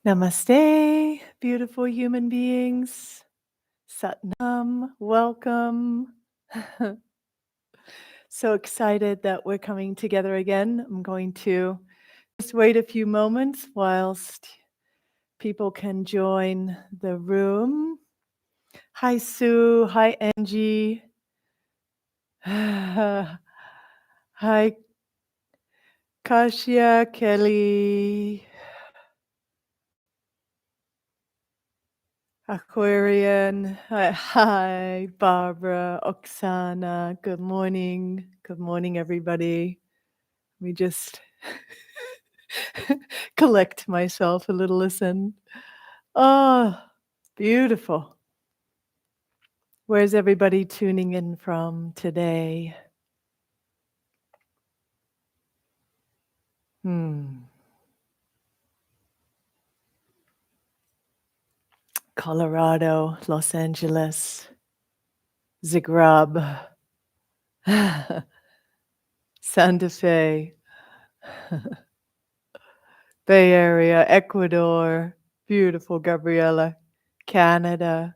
Namaste, beautiful human beings. Satnam, welcome. So excited that we're coming together again. I'm going to just wait a few moments whilst people can join the room. Hi, Sue. Hi, Angie. Hi, Kasia, Kelly, Aquarian. Hi, Barbara, Oksana. Good morning. Good morning, everybody. We just collect myself a little listen. Oh, beautiful. Where's everybody tuning in from today? Colorado, Los Angeles, Zagreb, Santa Fe, Bay Area, Ecuador, beautiful Gabriella, Canada.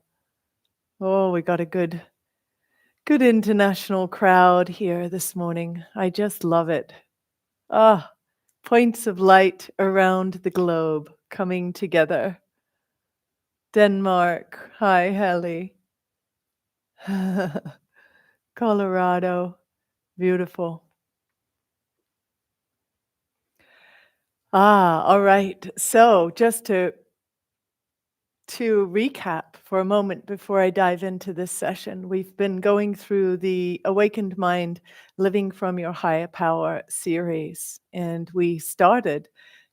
Oh, we got a good international crowd here this morning. I just love it. Ah, points of light around the globe coming together. Denmark, hi Helly. Colorado, beautiful. All right. So just to recap for a moment before I dive into this session, we've been going through the Awakened Mind Living from Your Higher Power series. And we started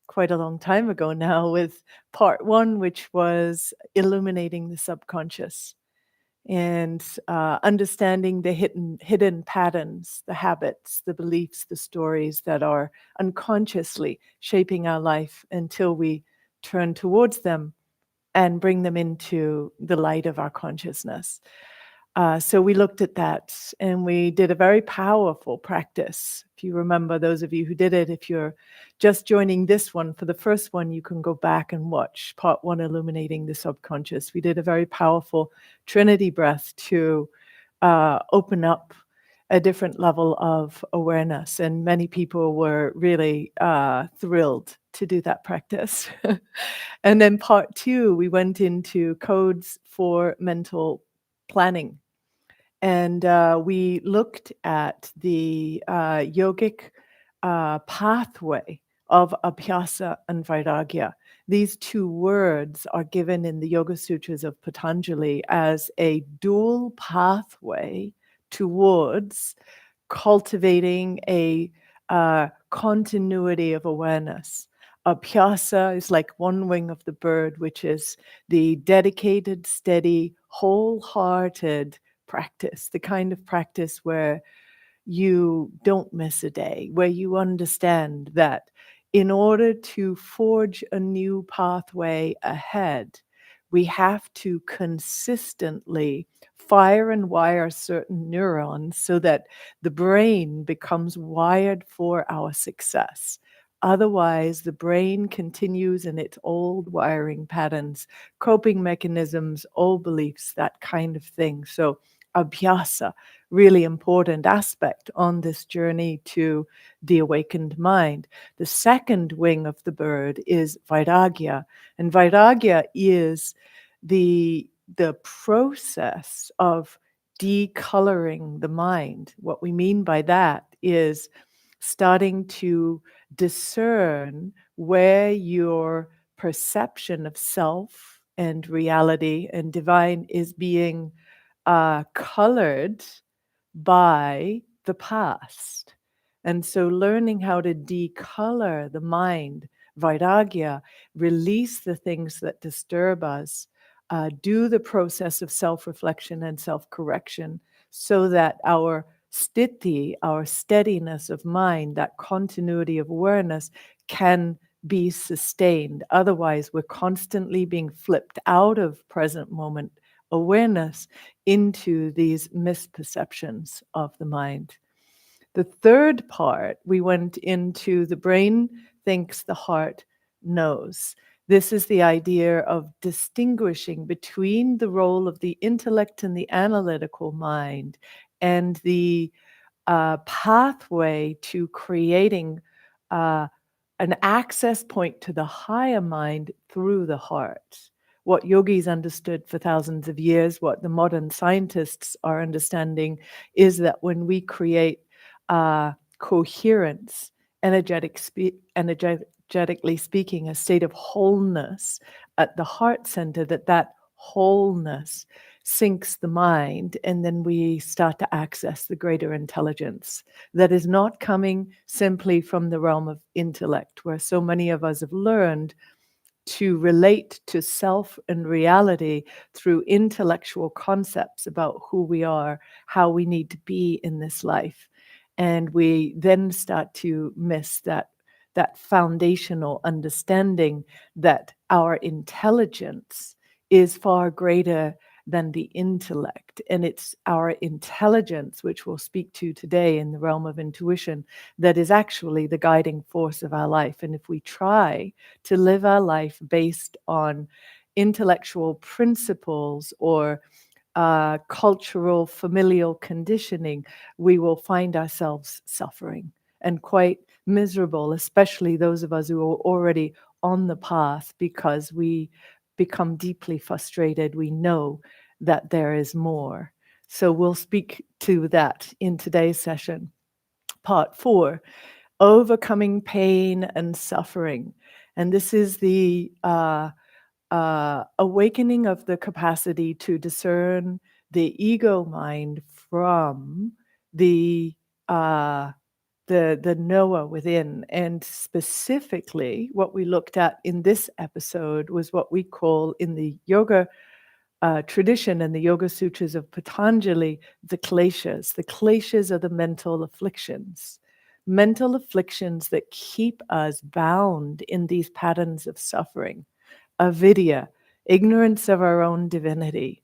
quite a long time ago now with part one, which was illuminating the subconscious and understanding the hidden patterns, the habits, the beliefs, the stories that are unconsciously shaping our life until we turn towards them and bring them into the light of our consciousness. So we looked at that and we did a very powerful practice. If you remember, those of you who did it, if you're just joining this one for the first one, you can go back and watch part one, Illuminating the Subconscious. We did a very powerful Trinity breath to open up a different level of awareness. And many people were really thrilled to do that practice. And then part two, we went into codes for mental planning. And we looked at the yogic pathway of abhyasa and vairagya. These two words are given in the Yoga Sutras of Patanjali as a dual pathway towards cultivating a continuity of awareness. Abhyasa is like one wing of the bird, which is the dedicated, steady, wholehearted practice, the kind of practice where you don't miss a day, where you understand that in order to forge a new pathway ahead, we have to consistently fire and wire certain neurons so that the brain becomes wired for our success. Otherwise, the brain continues in its old wiring patterns, coping mechanisms, old beliefs, that kind of thing. So, abhyasa, really important aspect on this journey to the awakened mind. The second wing of the bird is vairagya, and vairagya is the process of decoloring the mind. What we mean by that is starting to discern where your perception of self and reality and divine is being colored by the past. And so learning how to decolor the mind, vairagya, release the things that disturb us, do the process of self-reflection and self-correction so that our sthiti, our steadiness of mind, that continuity of awareness can be sustained. Otherwise, we're constantly being flipped out of present moment awareness into these misperceptions of the mind. The third part, we went into the brain thinks, the heart knows. This is the idea of distinguishing between the role of the intellect and the analytical mind and the pathway to creating uh, an access point to the higher mind through the heart. What yogis understood for thousands of years, what the modern scientists are understanding, is that when we create coherence, energetically speaking, a state of wholeness at the heart center, that wholeness sinks the mind, and then we start to access the greater intelligence that is not coming simply from the realm of intellect, where so many of us have learned to relate to self and reality through intellectual concepts about who we are, how we need to be in this life. And we then start to miss that foundational understanding that our intelligence is far greater than the intellect. And it's our intelligence, which we'll speak to today in the realm of intuition, that is actually the guiding force of our life. And if we try to live our life based on intellectual principles or cultural familial conditioning, we will find ourselves suffering and quite miserable, especially those of us who are already on the path, because we become deeply frustrated. We know that there is more. So we'll speak to that in today's session. Part 4, overcoming pain and suffering. And this is the awakening of the capacity to discern the ego mind from the the knower within. And specifically, what we looked at in this episode was what we call in the yoga tradition and the Yoga Sutras of Patanjali, the kleshas. The kleshas are the mental afflictions that keep us bound in these patterns of suffering. Avidya, ignorance of our own divinity.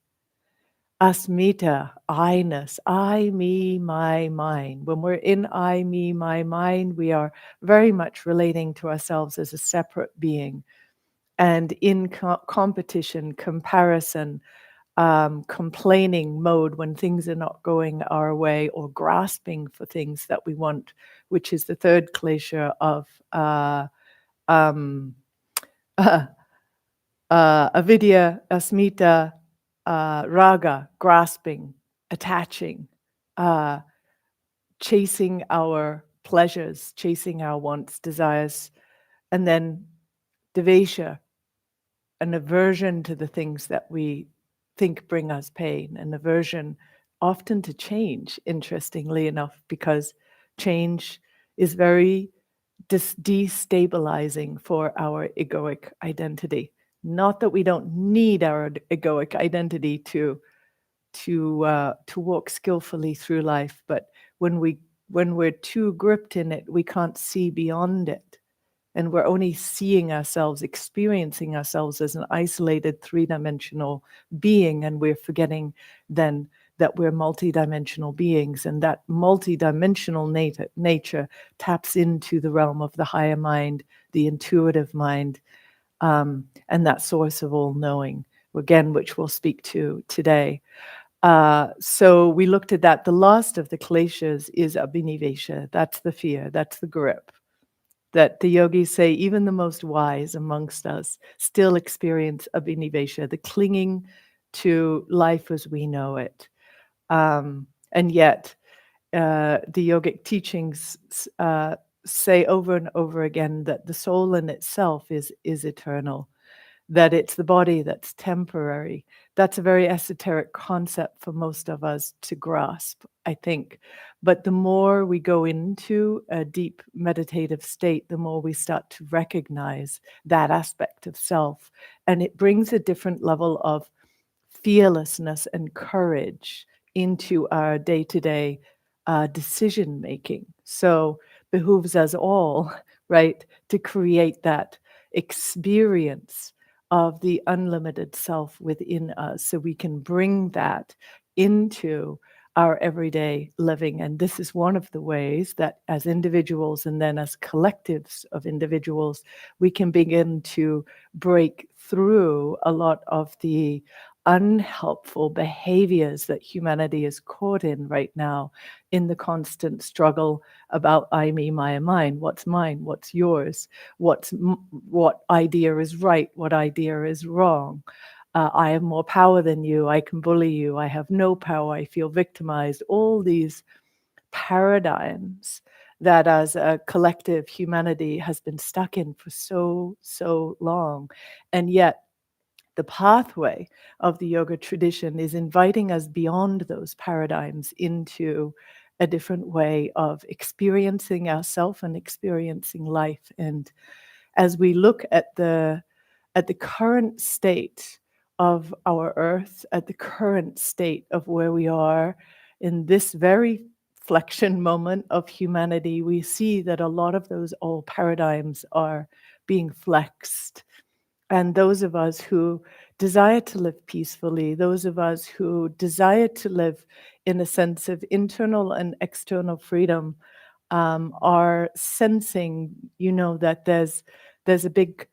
Asmita, I-ness, I, me, my, mine. When we're in I, me, my, mine, we are very much relating to ourselves as a separate being. And in competition, comparison, complaining mode when things are not going our way, or grasping for things that we want, which is the third klesha of avidya, asmita, raga, grasping, attaching, uh, chasing our pleasures, chasing our wants, desires, and then devesha, an aversion to the things that we think bring us pain, an aversion often to change, interestingly enough, because change is very destabilizing for our egoic identity. Not that we don't need our egoic identity to walk skillfully through life, but when we're too gripped in it, we can't see beyond it, and we're only seeing ourselves, experiencing ourselves as an isolated three-dimensional being, and we're forgetting then that we're multidimensional beings, and that multidimensional nature taps into the realm of the higher mind, the intuitive mind, and that source of all knowing, again, which we'll speak to today. So we looked at that. The last of the kleshas is abhinivesha. That's the fear, that's the grip. That the yogis say even the most wise amongst us still experience abhinivesha, the clinging to life as we know it. And yet, the yogic teachings say over and over again that the soul in itself is eternal, that it's the body that's temporary. That's a very esoteric concept for most of us to grasp, I think. But the more we go into a deep meditative state, the more we start to recognize that aspect of self. And it brings a different level of fearlessness and courage into our day-to-day decision making. So behooves us all, right, to create that experience of the unlimited self within us, so we can bring that into our everyday living. And this is one of the ways that as individuals and then as collectives of individuals, we can begin to break through a lot of the unhelpful behaviors that humanity is caught in right now, in the constant struggle about I, me, my, and mine. What's mine? What's yours? What idea is right? What idea is wrong? I have more power than you. I can bully you. I have no power. I feel victimized. All these paradigms that as a collective humanity has been stuck in for so long. And yet the pathway of the yoga tradition is inviting us beyond those paradigms into a different way of experiencing ourselves and experiencing life. And as we look at the current state of our earth, at the current state of where we are in this very flexion moment of humanity, we see that a lot of those old paradigms are being flexed. And those of us who desire to live peacefully, those of us who desire to live in a sense of internal and external freedom, are sensing, that there's a big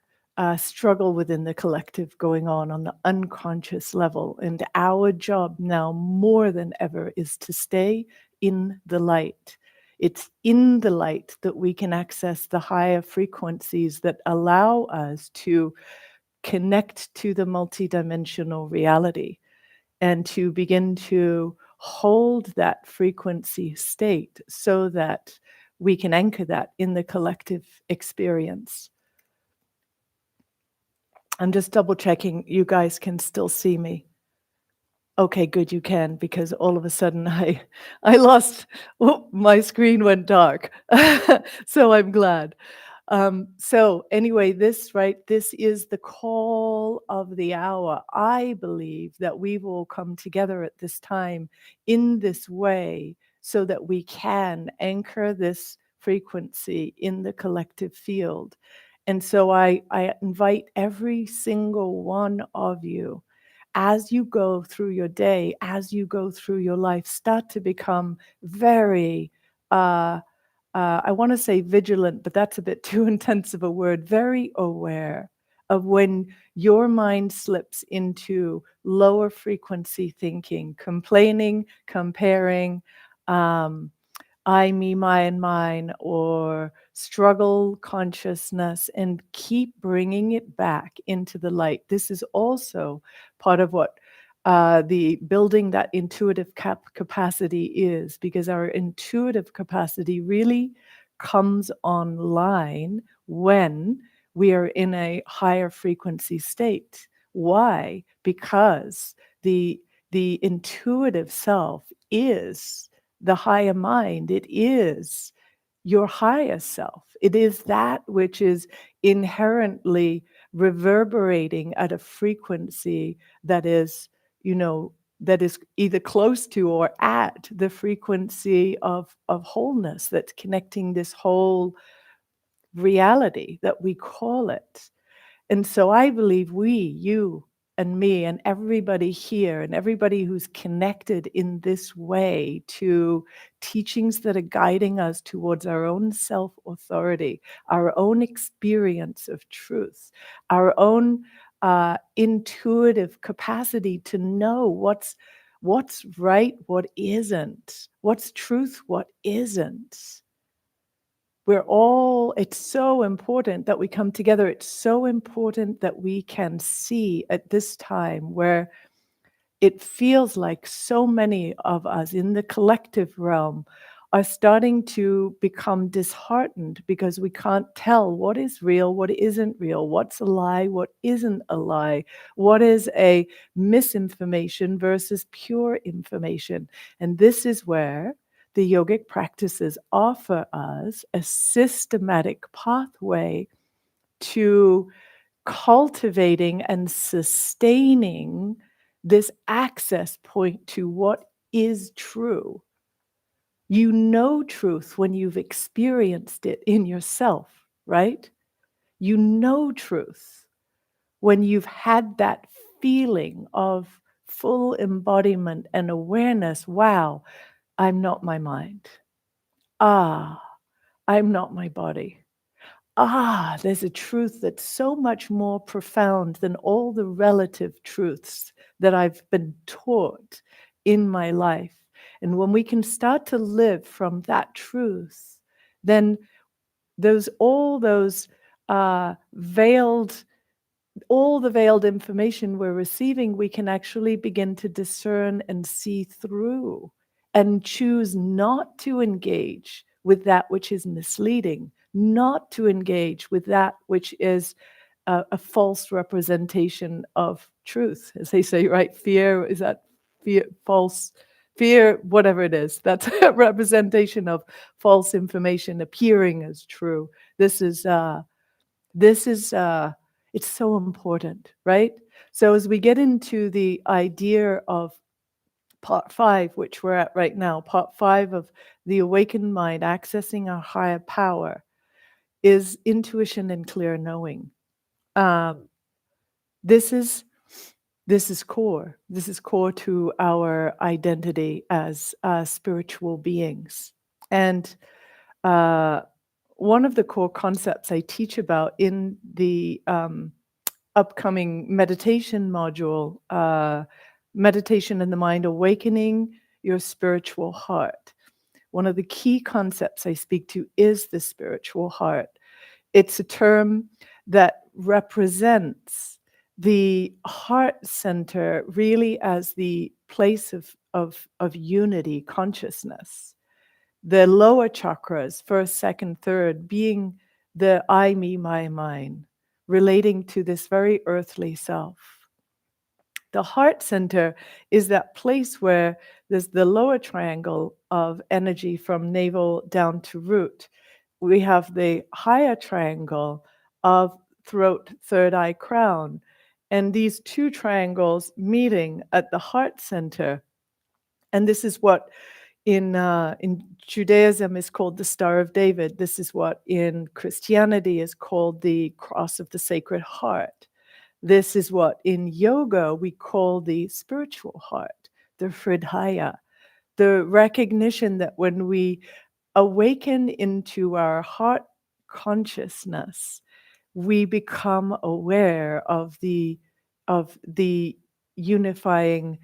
struggle within the collective going on the unconscious level. And our job now more than ever is to stay in the light. It's in the light that we can access the higher frequencies that allow us to connect to the multidimensional reality and to begin to hold that frequency state so that we can anchor that in the collective experience. I'm just double checking you guys can still see me. Okay, good, you can, because all of a sudden I lost, my screen went dark. So I'm glad. So anyway, this is the call of the hour. I believe that we will come together at this time in this way so that we can anchor this frequency in the collective field. And so I invite every single one of you, as you go through your day, as you go through your life, start to become very I want to say vigilant, but that's a bit too intense of a word, very aware of when your mind slips into lower frequency thinking, complaining, comparing, um, I, me, my, and mine, or struggle consciousness, and keep bringing it back into the light. This is also part of what the building that intuitive capacity is, because our intuitive capacity really comes online when we are in a higher frequency state. Why? Because the intuitive self is the higher mind. It is your higher self. It is that which is inherently reverberating at a frequency that is, that is either close to or at the frequency of wholeness, that's connecting this whole reality that we call it. And so I believe we, you and me and everybody here and everybody who's connected in this way to teachings that are guiding us towards our own self-authority, our own experience of truth, our own intuitive capacity to know what's right, what isn't, what's truth, what isn't. It's so important that we come together. It's so important that we can see at this time where it feels like so many of us in the collective realm are starting to become disheartened because we can't tell what is real, what isn't real, what's a lie, what isn't a lie, what is a misinformation versus pure information. And this is where the yogic practices offer us a systematic pathway to cultivating and sustaining this access point to what is true. You know truth when you've experienced it in yourself, right? You know truth when you've had that feeling of full embodiment and awareness. Wow, I'm not my mind. Ah, I'm not my body. Ah, there's a truth that's so much more profound than all the relative truths that I've been taught in my life. And when we can start to live from that truth, then all those veiled all the veiled information we're receiving, we can actually begin to discern and see through and choose not to engage with that which is misleading, not to engage with that which is a false representation of truth, as they say, right? Fear, is that fear, false fear, whatever it is, that's a representation of false information appearing as true. This is it's so important, right? So as we get into the idea of part 5, which we're at right now, part 5 of the awakened mind, accessing our higher power, is intuition and clear knowing. Um, this is core. This is core to our identity as spiritual beings. And one of the core concepts I teach about in the upcoming meditation module, Meditation in the Mind, Awakening Your Spiritual Heart. One of the key concepts I speak to is the spiritual heart. It's a term that represents the heart center really as the place of unity, consciousness. The lower chakras, first, second, third, being the I, me, my, mine, relating to this very earthly self. The heart center is that place where there's the lower triangle of energy from navel down to root. We have the higher triangle of throat, third eye, crown. And these two triangles meeting at the heart center. And this is what in Judaism is called the Star of David. This is what in Christianity is called the Cross of the Sacred Heart. This is what in yoga we call the spiritual heart, the Hridaya, the recognition that when we awaken into our heart consciousness, we become aware of the unifying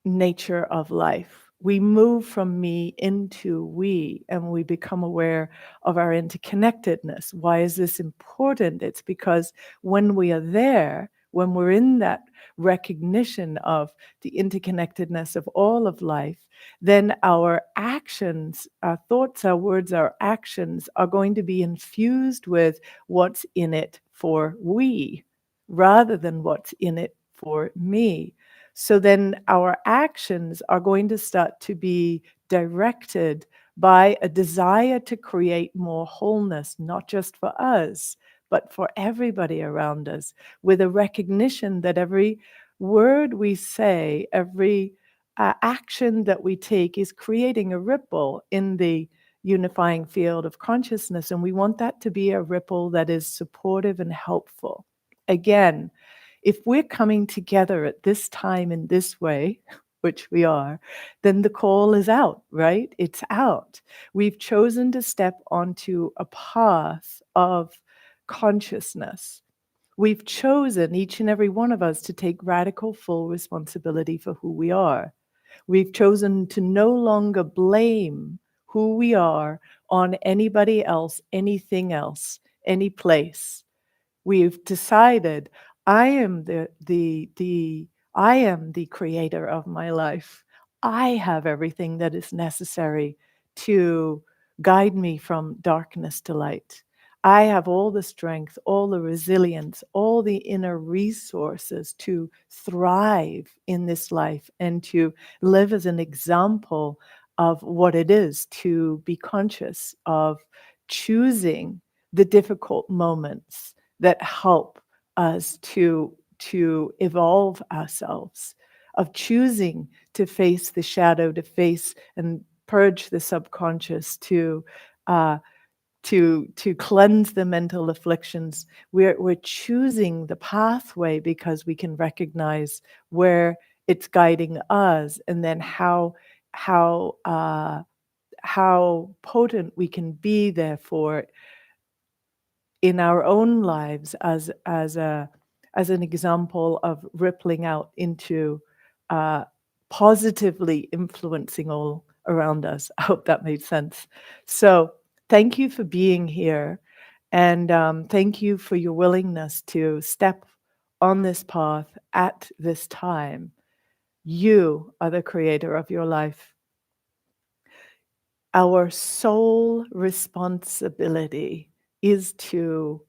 nature of life. We move from me into we, and we become aware of our interconnectedness. Why is this important? It's because when we are there, when we're in that recognition of the interconnectedness of all of life, then our actions, our thoughts, our words, our actions are going to be infused with what's in it for we, rather than what's in it for me. So then our actions are going to start to be directed by a desire to create more wholeness, not just for us, but for everybody around us, with a recognition that every word we say, every action that we take is creating a ripple in the unifying field of consciousness. And we want that to be a ripple that is supportive and helpful. Again, if we're coming together at this time in this way, which we are, then the call is out, right? It's out. We've chosen to step onto a path of consciousness. We've chosen, each and every one of us, to take radical full responsibility for who we are. We've chosen to no longer blame who we are on anybody else, anything else, any place. We've decided I am I am the creator of my life. I have everything that is necessary to guide me from darkness to light. I have all the strength, all the resilience, all the inner resources to thrive in this life and to live as an example of what it is to be conscious of choosing the difficult moments that help us to evolve ourselves, of choosing to face the shadow, to face and purge the subconscious, uh, to cleanse the mental afflictions. We're choosing the pathway because we can recognize where it's guiding us, and then how how potent we can be there for in our own lives as an example of rippling out into uh, positively influencing all around us. I hope that made sense. So thank you for being here, and thank you for your willingness to step on this path at this time. You are the creator of your life. Our sole responsibility is to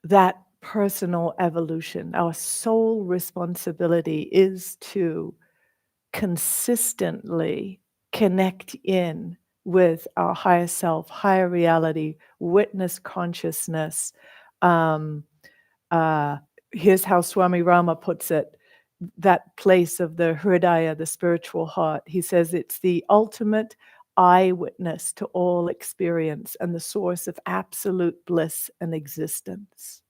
that personal evolution. Our sole responsibility is to consistently connect in with our higher self, higher reality, witness consciousness. Um, uh, Here's how Swami Rama puts it, that place of the Hridaya, the spiritual heart. He says it's the ultimate eyewitness to all experience and the source of absolute bliss and existence.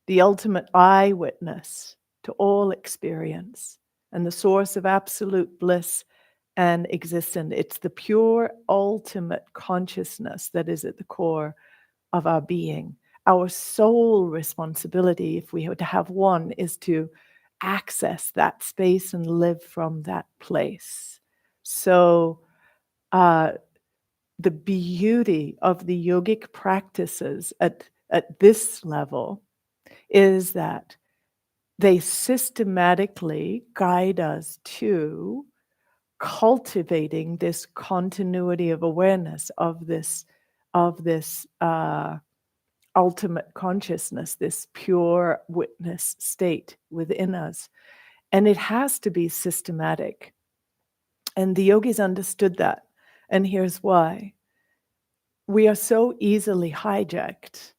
The ultimate eyewitness to all experience and the source of absolute bliss and existence. It's the pure ultimate consciousness that is at the core of our being. Our sole responsibility, if we were to have one, is to access that space and live from that place. So the beauty of the yogic practices at this level is that they systematically guide us to cultivating this continuity of awareness of this ultimate consciousness, this pure witness state within us. And it has to be systematic. And the yogis understood that. And here's why. We are so easily hijacked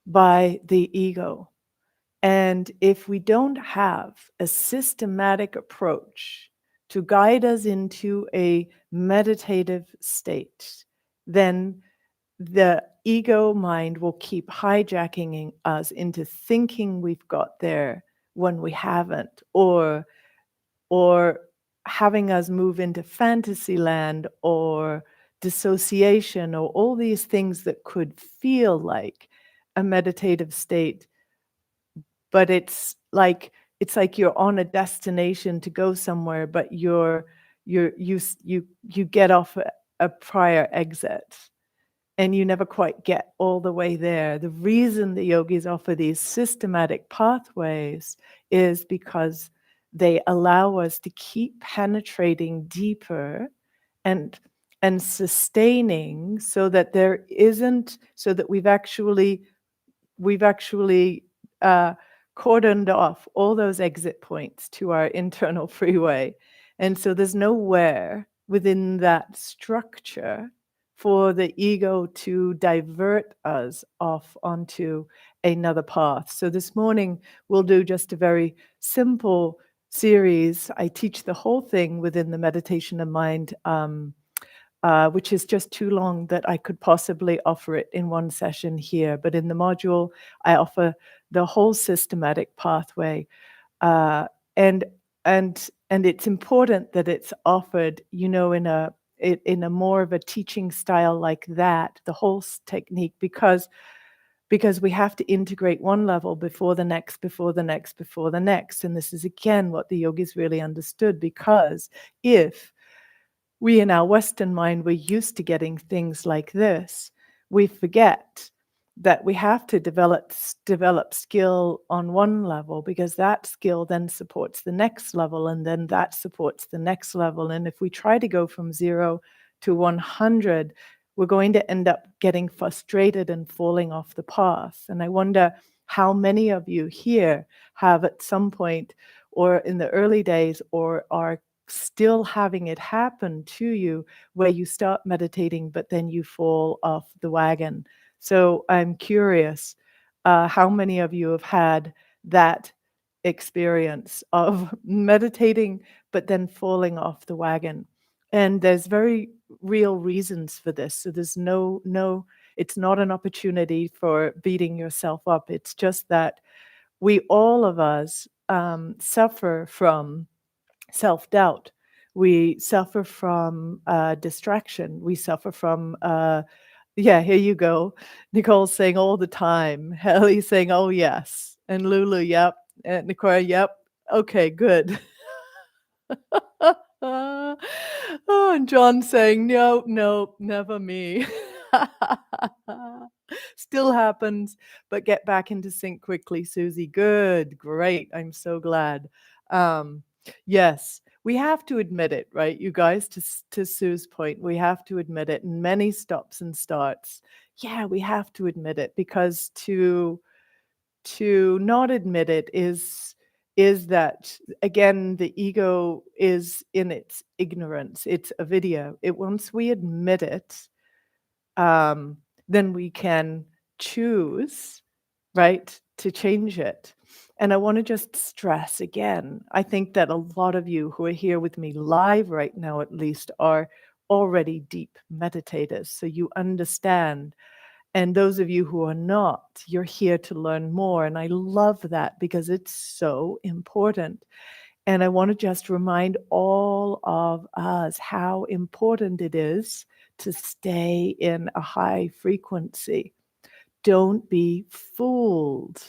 by the ego. And if we don't have a systematic approach to guide us into a meditative state, then the ego mind will keep hijacking us into thinking we've got there when we haven't, or having us move into fantasy land or dissociation or all these things that could feel like a meditative state, but it's like you're on a destination to go somewhere, but you get off a prior exit and you never quite get all the way there. The reason the yogis offer these systematic pathways is because they allow us to keep penetrating deeper and sustaining, so that we've actually cordoned off all those exit points to our internal freeway. And so there's nowhere within that structure for the ego to divert us off onto another path. So this morning, we'll do just a very simple series. I teach the whole thing within the Meditation of Mind, which is just too long that I could possibly offer it in one session here. But in the module, I offer the whole systematic pathway, uh, and and it's important that it's offered, in a more of a teaching style like that, the whole technique, because we have to integrate one level before the next, before the next, before the next. And this is again what the yogis really understood, because if we in our Western mind, we're used to getting things like this, we forget that we have to develop skill on one level, because that skill then supports the next level, and then that supports the next level. And if we try to go from 0 to 100, we're going to end up getting frustrated and falling off the path. And I wonder how many of you here have at some point, or in the early days, or are still having it happen to you, where you start meditating but then you fall off the wagon. So I'm curious, how many of you have had that experience of meditating but then falling off the wagon? And there's very real reasons for this. So there's no, it's not an opportunity for beating yourself up. It's just that we all of us suffer from self-doubt. We suffer from distraction. We suffer from yeah, here you go. Nicole's saying all the time. Helly's saying, oh yes. And Lulu, yep. And Nicole, yep. Okay, good. Oh, and John saying, no, no, never me. Still happens, but get back into sync quickly, Susie. Good, great. I'm so glad. Yes, we have to admit it, right, you guys? To Sue's point, we have to admit it. And many stops and starts. Yeah, we have to admit it, because to not admit it is that, again, the ego is in its ignorance. It's a video. Once we admit it, then we can choose, right, to change it. And I want to just stress again, I think that a lot of you who are here with me live right now, at least, are already deep meditators. So you understand. And those of you who are not, you're here to learn more. And I love that, because it's so important. And I want to just remind all of us how important it is to stay in a high frequency. Don't be fooled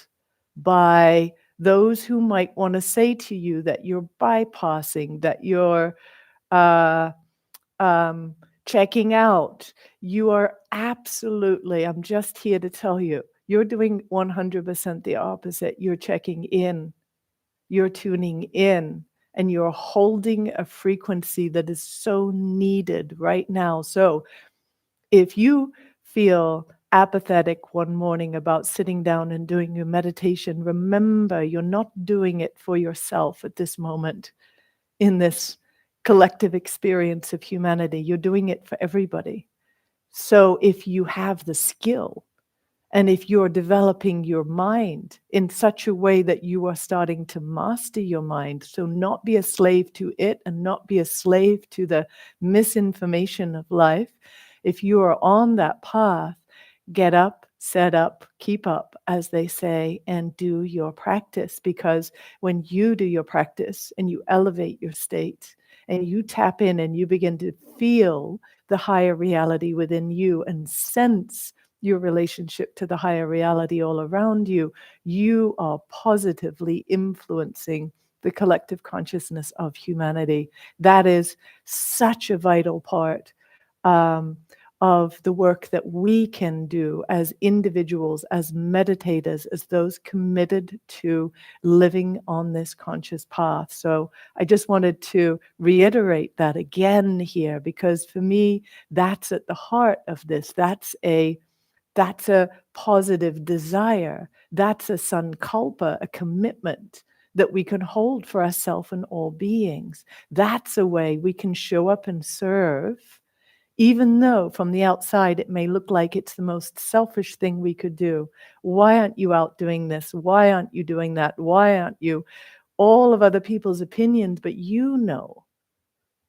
by those who might want to say to you that you're bypassing, that you're checking out. You are absolutely, I'm just here to tell you, you're doing 100% the opposite. You're checking in, you're tuning in, and you're holding a frequency that is so needed right now. So if you feel apathetic one morning about sitting down and doing your meditation, remember, you're not doing it for yourself at this moment in this collective experience of humanity. You're doing it for everybody. So if you have the skill, and if you're developing your mind in such a way that you are starting to master your mind, so not be a slave to it and not be a slave to the misinformation of life, if you are on that path, get up, set up, keep up, as they say, and do your practice. Because when you do your practice and you elevate your state and you tap in and you begin to feel the higher reality within you and sense your relationship to the higher reality all around you, you are positively influencing the collective consciousness of humanity. That is such a vital part of the work that we can do as individuals, as meditators, as those committed to living on this conscious path. So I just wanted to reiterate that again here, because for me, that's at the heart of this. That's a positive desire. That's a sankalpa, a commitment that we can hold for ourselves and all beings. That's a way we can show up and serve, even though from the outside it may look like it's the most selfish thing we could do. Why aren't you out doing this? Why aren't you doing that? Why aren't you? All of other people's opinions, but you know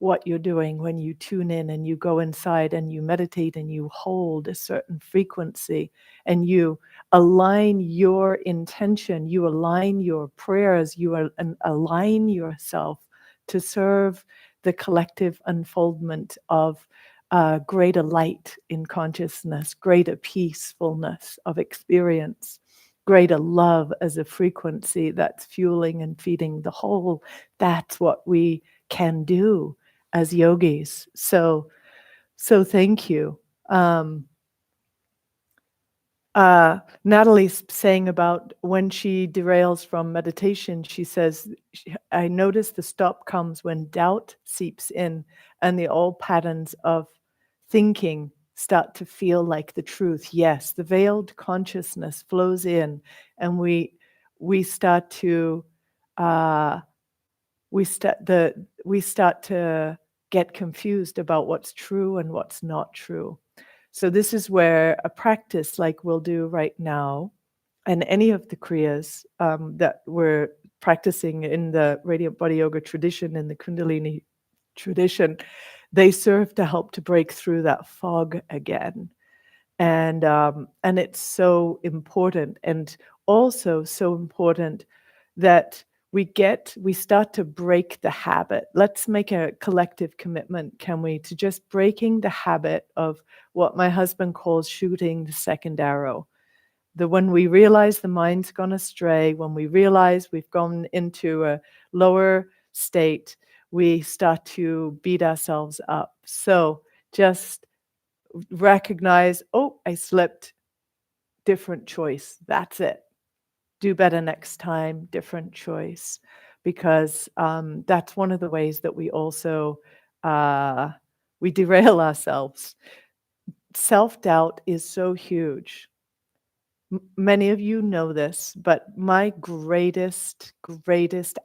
what you're doing when you tune in and you go inside and you meditate and you hold a certain frequency and you align your intention, you align your prayers, you align yourself to serve the collective unfoldment of greater light in consciousness, greater peacefulness of experience, greater love as a frequency that's fueling and feeding the whole. That's what we can do as yogis. So thank you. Natalie's saying about when she derails from meditation, she says, I notice the stop comes when doubt seeps in and the old patterns of thinking start to feel like the truth. Yes, the veiled consciousness flows in, and we start to we start to get confused about what's true and what's not true. So this is where a practice like we'll do right now, and any of the kriyas that we're practicing in the Radiant Body Yoga tradition, in the Kundalini tradition, they serve to help to break through that fog again. And it's so important, and also so important that we start to break the habit. Let's make a collective commitment, can we, to just breaking the habit of what my husband calls shooting the second arrow. The When we realize the mind's gone astray, when we realize we've gone into a lower state, we start to beat ourselves up. So just recognize, oh, I slipped, different choice. That's it. Do better next time, different choice. Because that's one of the ways that we also we derail ourselves. Self-doubt is so huge. Many of you know this, but my greatest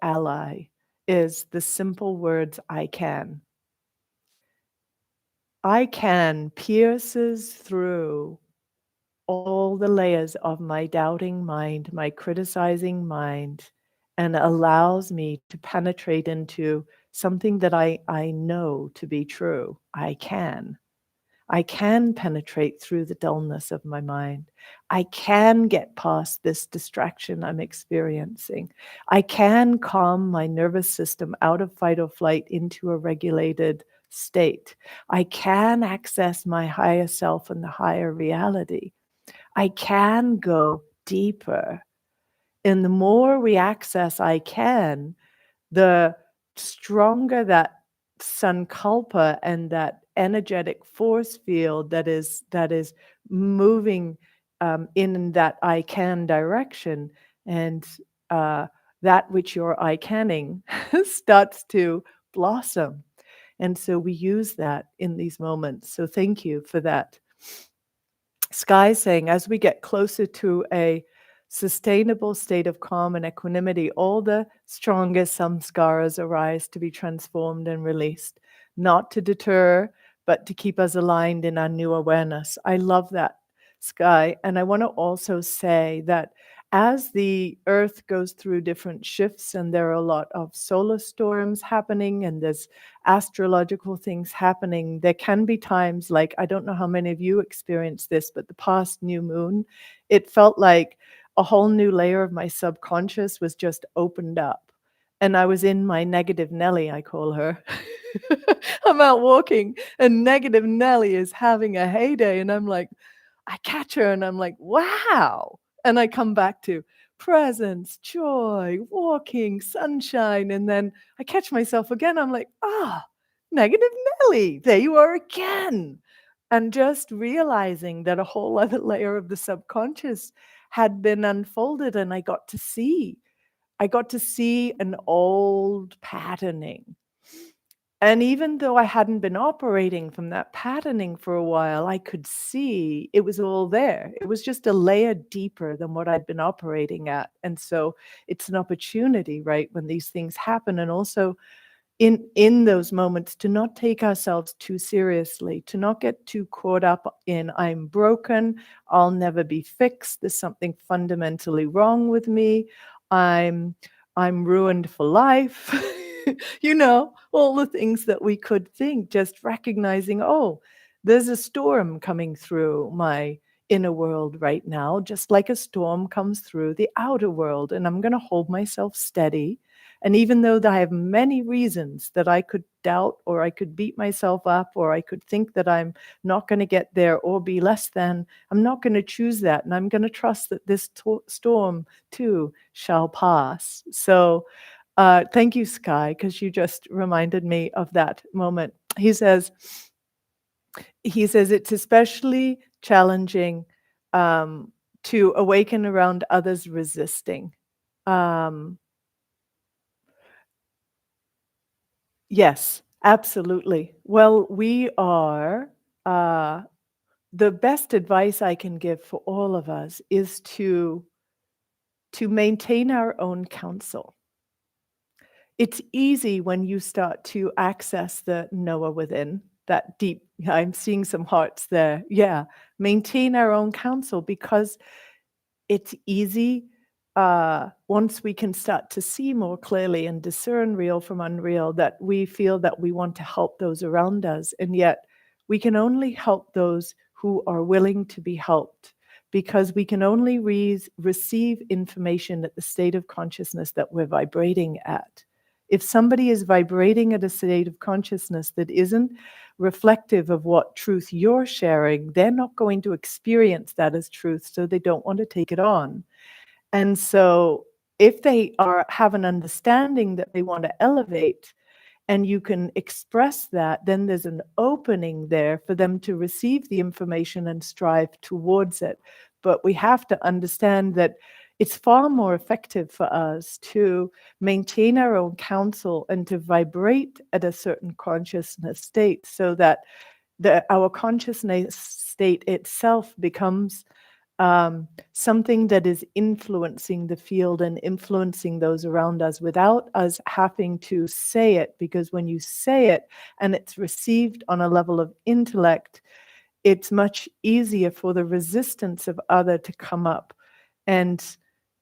ally is the simple words, I can. I can pierces through all the layers of my doubting mind, my criticizing mind, and allows me to penetrate into something that I know to be true. I can. I can penetrate through the dullness of my mind. I can get past this distraction I'm experiencing. I can calm my nervous system out of fight or flight into a regulated state. I can access my higher self and the higher reality. I can go deeper. And the more we access I can, the stronger that sankalpa and that energetic force field that is moving in that I can direction, and uh, that which you're I canning starts to blossom. And so we use that in these moments. So thank you for that. Sky saying, as we get closer to a sustainable state of calm and equanimity, all the strongest samskaras arise to be transformed and released, not to deter, but to keep us aligned in our new awareness. I love that, Sky. And I want to also say that as the earth goes through different shifts, and there are a lot of solar storms happening, and there's astrological things happening, there can be times like, I don't know how many of you experienced this, but the past new moon, it felt like a whole new layer of my subconscious was just opened up. And I was in my negative Nelly, I call her. I'm out walking, and negative Nelly is having a heyday. And I'm like, I catch her and I'm like, wow. And I come back to presence, joy, walking, sunshine. And then I catch myself again. I'm like, negative Nelly, there you are again. And just realizing that a whole other layer of the subconscious had been unfolded, and I got to see an old patterning. And even though I hadn't been operating from that patterning for a while, I could see it was all there. It was just a layer deeper than what I'd been operating at. And so it's an opportunity, right, when these things happen. And also in those moments, to not take ourselves too seriously, to not get too caught up in I'm broken, I'll never be fixed, there's something fundamentally wrong with me, I'm ruined for life. All the things that we could think, just recognizing, oh, there's a storm coming through my inner world right now, just like a storm comes through the outer world, and I'm going to hold myself steady. And even though I have many reasons that I could doubt, or I could beat myself up, or I could think that I'm not going to get there or be less than, I'm not going to choose that. And I'm going to trust that this storm too shall pass. So thank you, Sky, because you just reminded me of that moment. He says it's especially challenging to awaken around others resisting. Yes, absolutely. Well, we are, the best advice I can give for all of us is to maintain our own counsel. It's easy when you start to access the Noah within, that deep, I'm seeing some hearts there. Yeah, maintain our own counsel, because it's easy once we can start to see more clearly and discern real from unreal, that we feel that we want to help those around us. And yet we can only help those who are willing to be helped, because we can only receive information at the state of consciousness that we're vibrating at. If somebody is vibrating at a state of consciousness that isn't reflective of what truth you're sharing, they're not going to experience that as truth, so they don't want to take it on. And so if they have an understanding that they want to elevate, and you can express that, then there's an opening there for them to receive the information and strive towards it. But we have to understand that it's far more effective for us to maintain our own counsel and to vibrate at a certain consciousness state, so that our consciousness state itself becomes something that is influencing the field and influencing those around us without us having to say it. Because when you say it and it's received on a level of intellect, it's much easier for the resistance of other to come up, and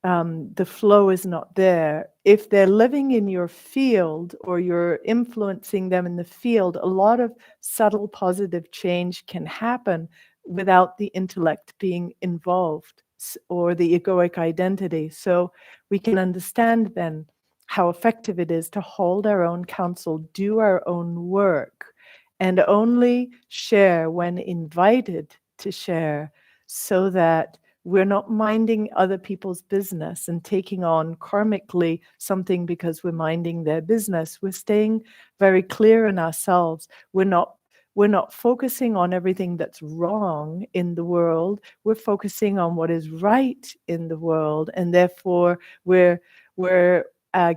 the flow is not there. If they're living in your field or you're influencing them in the field, a lot of subtle positive change can happen without the intellect being involved or the egoic identity. So we can understand then how effective it is to hold our own counsel, do our own work, and only share when invited to share, so that we're not minding other people's business and taking on karmically something because we're minding their business. We're staying very clear in ourselves. We're not focusing on everything that's wrong in the world. We're focusing on what is right in the world, and therefore we're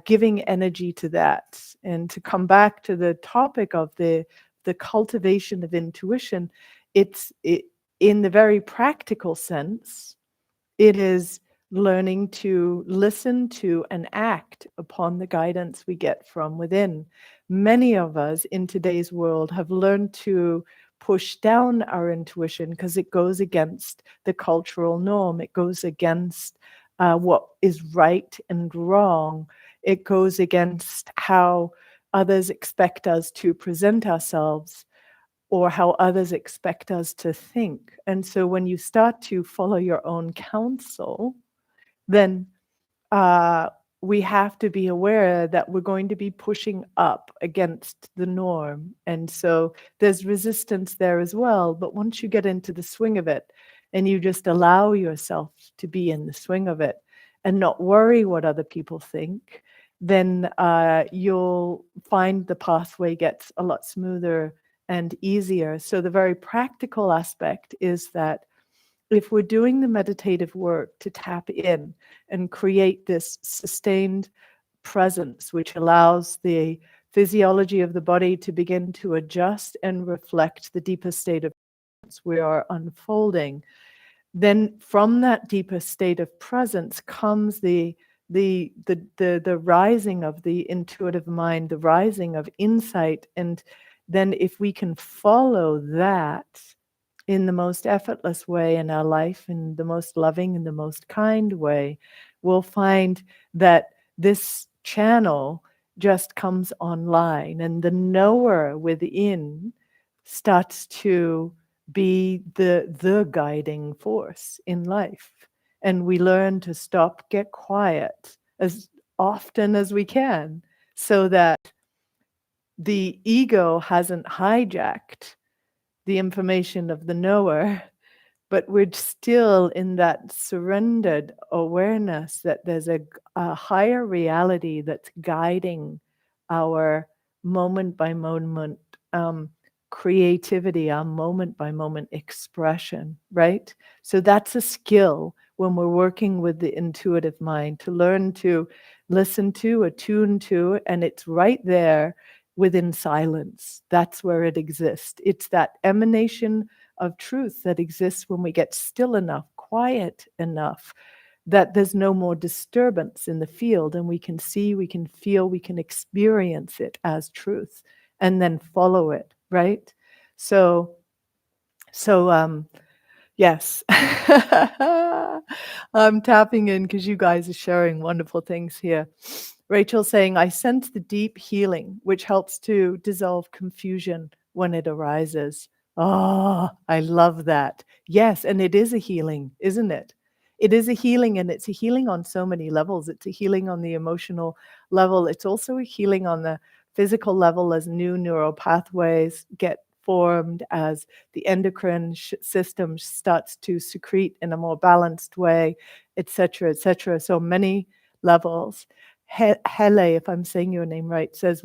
giving energy to that. And to come back to the topic of the cultivation of intuition, in the very practical sense, it is learning to listen to and act upon the guidance we get from within. Many of us in today's world have learned to push down our intuition because it goes against the cultural norm. It goes against what is right and wrong. It goes against how others expect us to present ourselves, or how others expect us to think. And so when you start to follow your own counsel, then we have to be aware that we're going to be pushing up against the norm. And so there's resistance there as well. But once you get into the swing of it and you just allow yourself to be in the swing of it and not worry what other people think, then you'll find the pathway gets a lot smoother and easier. So the very practical aspect is that if we're doing the meditative work to tap in and create this sustained presence, which allows the physiology of the body to begin to adjust and reflect the deeper state of presence we are unfolding, then from that deeper state of presence comes the rising of the intuitive mind, the rising of insight. And then if we can follow that in the most effortless way in our life, in the most loving and the most kind way, we'll find that this channel just comes online, and the knower within starts to be the guiding force in life. And we learn to stop, get quiet as often as we can, so that the ego hasn't hijacked the information of the knower, but we're still in that surrendered awareness that there's a higher reality that's guiding our moment by moment creativity, our moment by moment expression, right? So that's a skill when we're working with the intuitive mind, to learn to listen to, attune to, and it's right there within silence. That's where it exists. It's that emanation of truth that exists when we get still enough, quiet enough, that there's no more disturbance in the field, and we can see, we can feel, we can experience it as truth, and then follow it, right? So yes. I'm tapping in because you guys are sharing wonderful things here. Rachel saying, I sense the deep healing, which helps to dissolve confusion when it arises. Oh, I love that. Yes, and it is a healing, isn't it? It is a healing, and it's a healing on so many levels. It's a healing on the emotional level. It's also a healing on the physical level as new neural pathways get formed, as the endocrine system starts to secrete in a more balanced way, etc., etc. So many levels. Hele, if I'm saying your name right, says,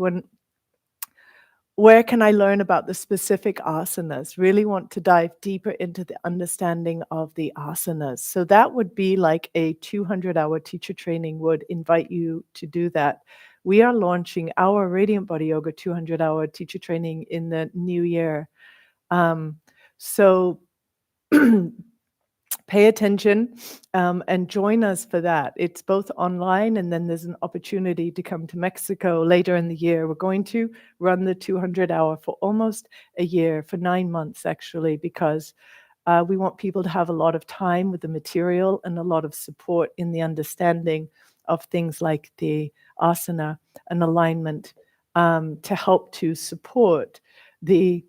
where can I learn about the specific asanas? Really want to dive deeper into the understanding of the asanas. So that would be like a 200-hour teacher training would invite you to do that. We are launching our Radiant Body Yoga 200-hour teacher training in the new year. So pay attention and join us for that. It's both online, and then there's an opportunity to come to Mexico later in the year. We're going to run the 200-hour for almost a year, for 9 months actually, because we want people to have a lot of time with the material and a lot of support in the understanding of things like the asana and alignment, to help to support the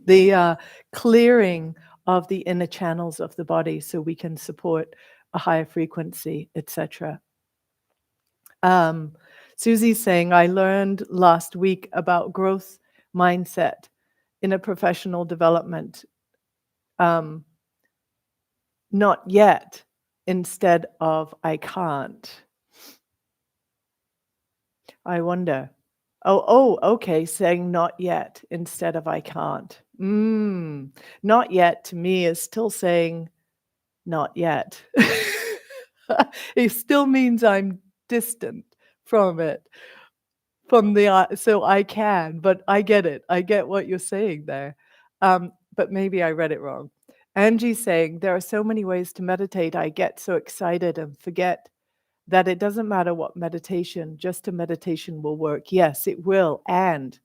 the clearing of the inner channels of the body so we can support a higher frequency, etc. Susie's saying, I learned last week about growth mindset in a professional development. Not yet, instead of I can't. I wonder. Okay, saying not yet instead of I can't. Not yet to me is still saying not yet. It still means I'm distant from it, from the so I can, but I get it. I get what you're saying there. But maybe I read it wrong. Angie's saying there are so many ways to meditate. I get so excited and forget that it doesn't matter what meditation, just a meditation will work. Yes, it will. And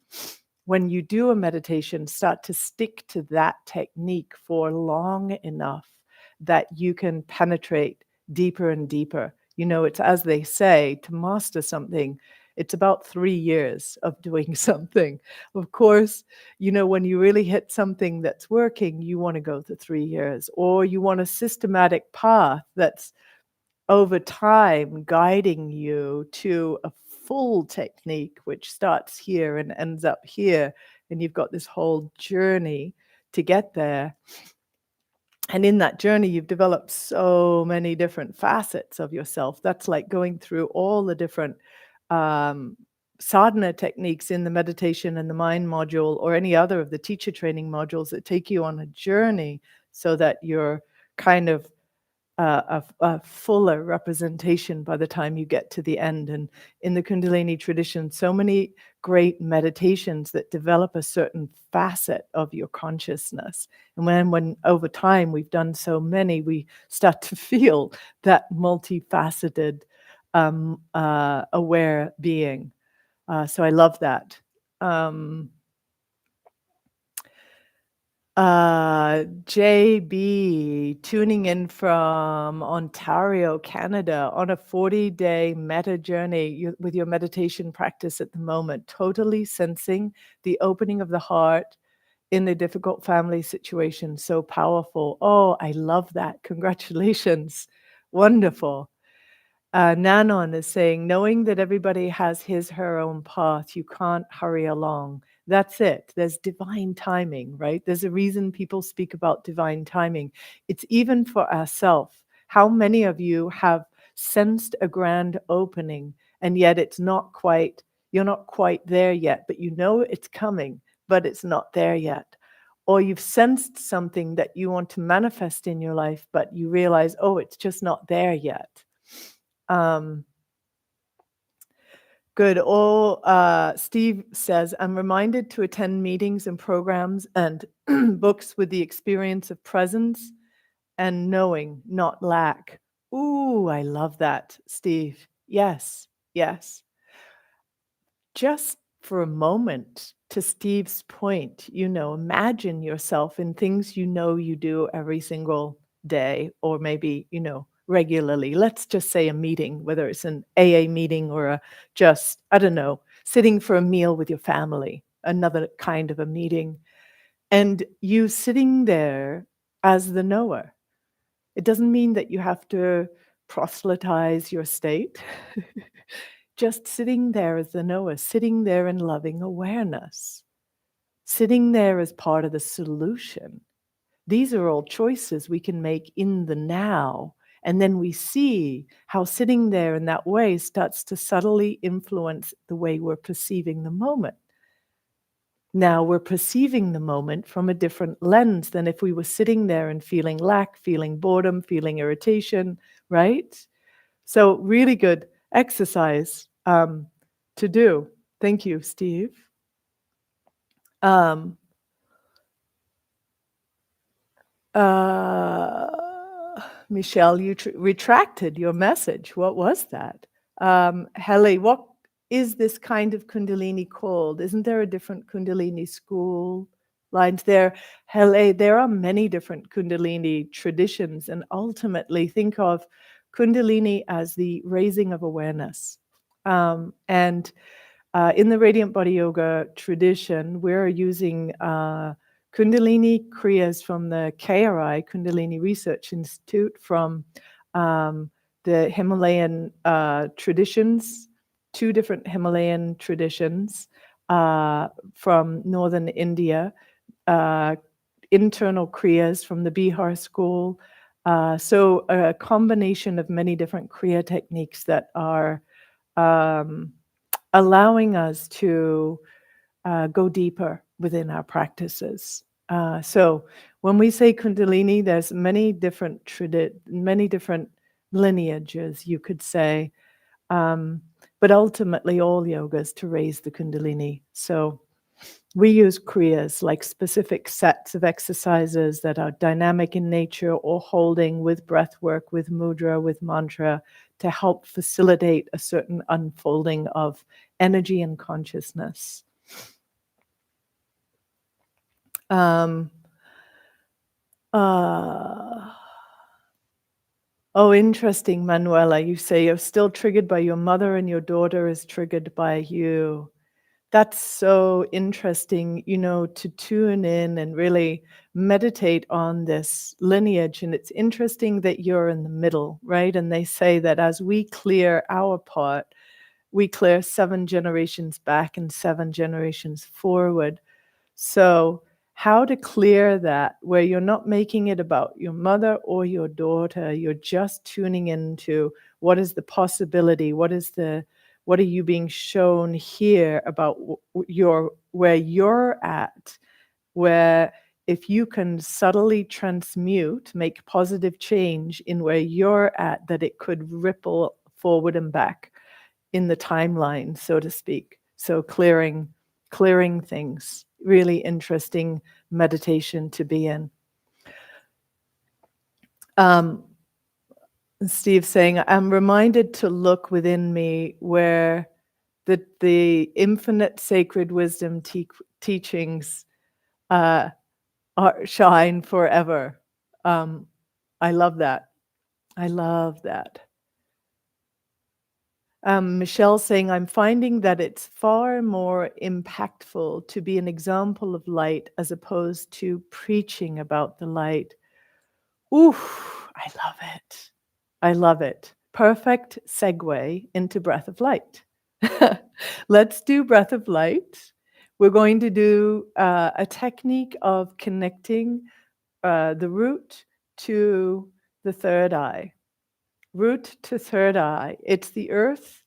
when you do a meditation, start to stick to that technique for long enough that you can penetrate deeper and deeper. You know, it's as they say, to master something, it's about 3 years of doing something. Of course, you know, when you really hit something that's working, you want to go to 3 years, or you want a systematic path that's over time guiding you to a full technique, which starts here and ends up here. And you've got this whole journey to get there. And in that journey, you've developed so many different facets of yourself. That's like going through all the different sadhana techniques in the meditation and the mind module, or any other of the teacher training modules that take you on a journey so that you're kind of a fuller representation by the time you get to the end. And in the Kundalini tradition, so many great meditations that develop a certain facet of your consciousness. And when over time we've done so many, we start to feel that multifaceted, aware being. So I love that. JB tuning in from Ontario, Canada, on a 40-day meta journey with your meditation practice at the moment, totally sensing the opening of the heart in a difficult family situation. So powerful. Oh, I love that. Congratulations. Wonderful. Nanon is saying, knowing that everybody has his, her own path, you can't hurry along. That's it. There's divine timing, right? There's a reason people speak about divine timing. It's even for ourselves. How many of you have sensed a grand opening, and yet you're not quite there yet, but you know it's coming, but it's not there yet? Or you've sensed something that you want to manifest in your life, but you realize, oh, it's just not there yet. Good. Steve says, I'm reminded to attend meetings and programs and books with the experience of presence and knowing, not lack. Ooh, I love that, Steve. Yes, yes. Just for a moment, to Steve's point, imagine yourself in things you do every single day, or maybe, regularly. Let's just say a meeting, whether it's an AA meeting or just, I don't know, sitting for a meal with your family. another kind of a meeting, and you sitting there as the knower. It doesn't mean that you have to proselytize your state. Just sitting there as the knower, sitting there in loving awareness, sitting there as part of the solution. These are all choices we can make in the now. And then we see how sitting there in that way starts to subtly influence the way we're perceiving the moment. Now we're perceiving the moment from a different lens than if we were sitting there and feeling lack, feeling boredom, feeling irritation, right? So really good exercise to do. Thank you, Steve. Uh, Michelle, you retracted your message. What was that? Hele, what is this kind of Kundalini called? Isn't there a different Kundalini school lines there? Hele, there are many different Kundalini traditions, and ultimately think of Kundalini as the raising of awareness. And in the Radiant Body Yoga tradition, we're using Kundalini Kriyas from the KRI, Kundalini Research Institute, from the Himalayan traditions, 2 different Himalayan traditions from northern India, internal Kriyas from the Bihar school. So a combination of many different Kriya techniques that are allowing us to go deeper within our practices. So when we say Kundalini, there's many different lineages, you could say, but ultimately all yogas to raise the Kundalini. So we use Kriyas, like specific sets of exercises that are dynamic in nature, or holding with breath work, with mudra, with mantra, to help facilitate a certain unfolding of energy and consciousness. Oh, interesting, Manuela. You say you're still triggered by your mother and your daughter is triggered by you. That's so interesting, to tune in and really meditate on this lineage. And it's interesting that you're in the middle, right? And they say that as we clear our part, we clear 7 generations back and 7 generations forward. So how to clear that, where you're not making it about your mother or your daughter, you're just tuning into what is the possibility, what are you being shown here about where you're at, where if you can subtly transmute, make positive change in where you're at, that it could ripple forward and back in the timeline, so to speak. So clearing things, really interesting meditation to be in. Steve saying, I'm reminded to look within me where the infinite sacred wisdom teachings shine forever. I love that. I love that. Michelle saying, I'm finding that it's far more impactful to be an example of light as opposed to preaching about the light. Oof, I love it. I love it. Perfect segue into Breath of Light. Let's do Breath of Light. We're going to do a technique of connecting the root to the third eye. Root to third eye. It's the earth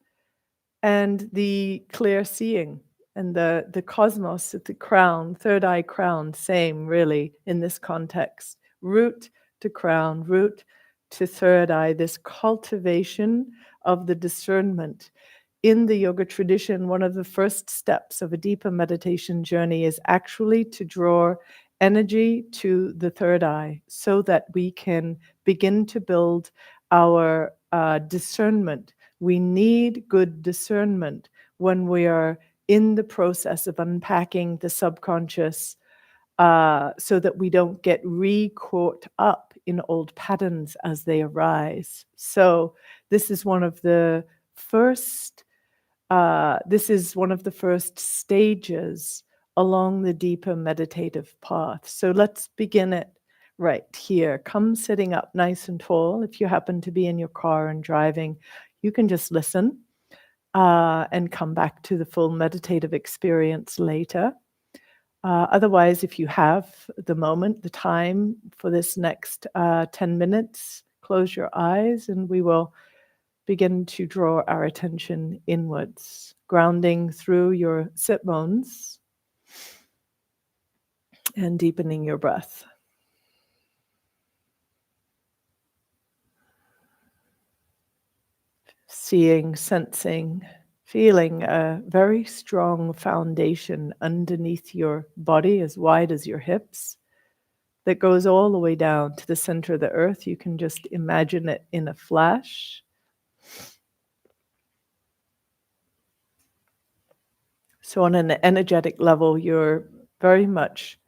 and the clear seeing, and the cosmos at the crown, third eye crown, same really in this context. Root to crown, root to third eye, this cultivation of the discernment. In the yoga tradition, one of the first steps of a deeper meditation journey is actually to draw energy to the third eye so that we can begin to build our discernment. We need good discernment when we are in the process of unpacking the subconscious, so that we don't get caught up in old patterns as they arise. So this is one of the first stages along the deeper meditative path. So let's begin it right here. Come sitting up nice and tall. If you happen to be in your car and driving, you can just listen and come back to the full meditative experience later. Otherwise, if you have the moment, the time for this next 10 minutes, close your eyes and we will begin to draw our attention inwards, grounding through your sit bones and deepening your breath. Seeing, sensing, feeling a very strong foundation underneath your body as wide as your hips that goes all the way down to the center of the earth. You can just imagine it in a flash. So on an energetic level, you're very much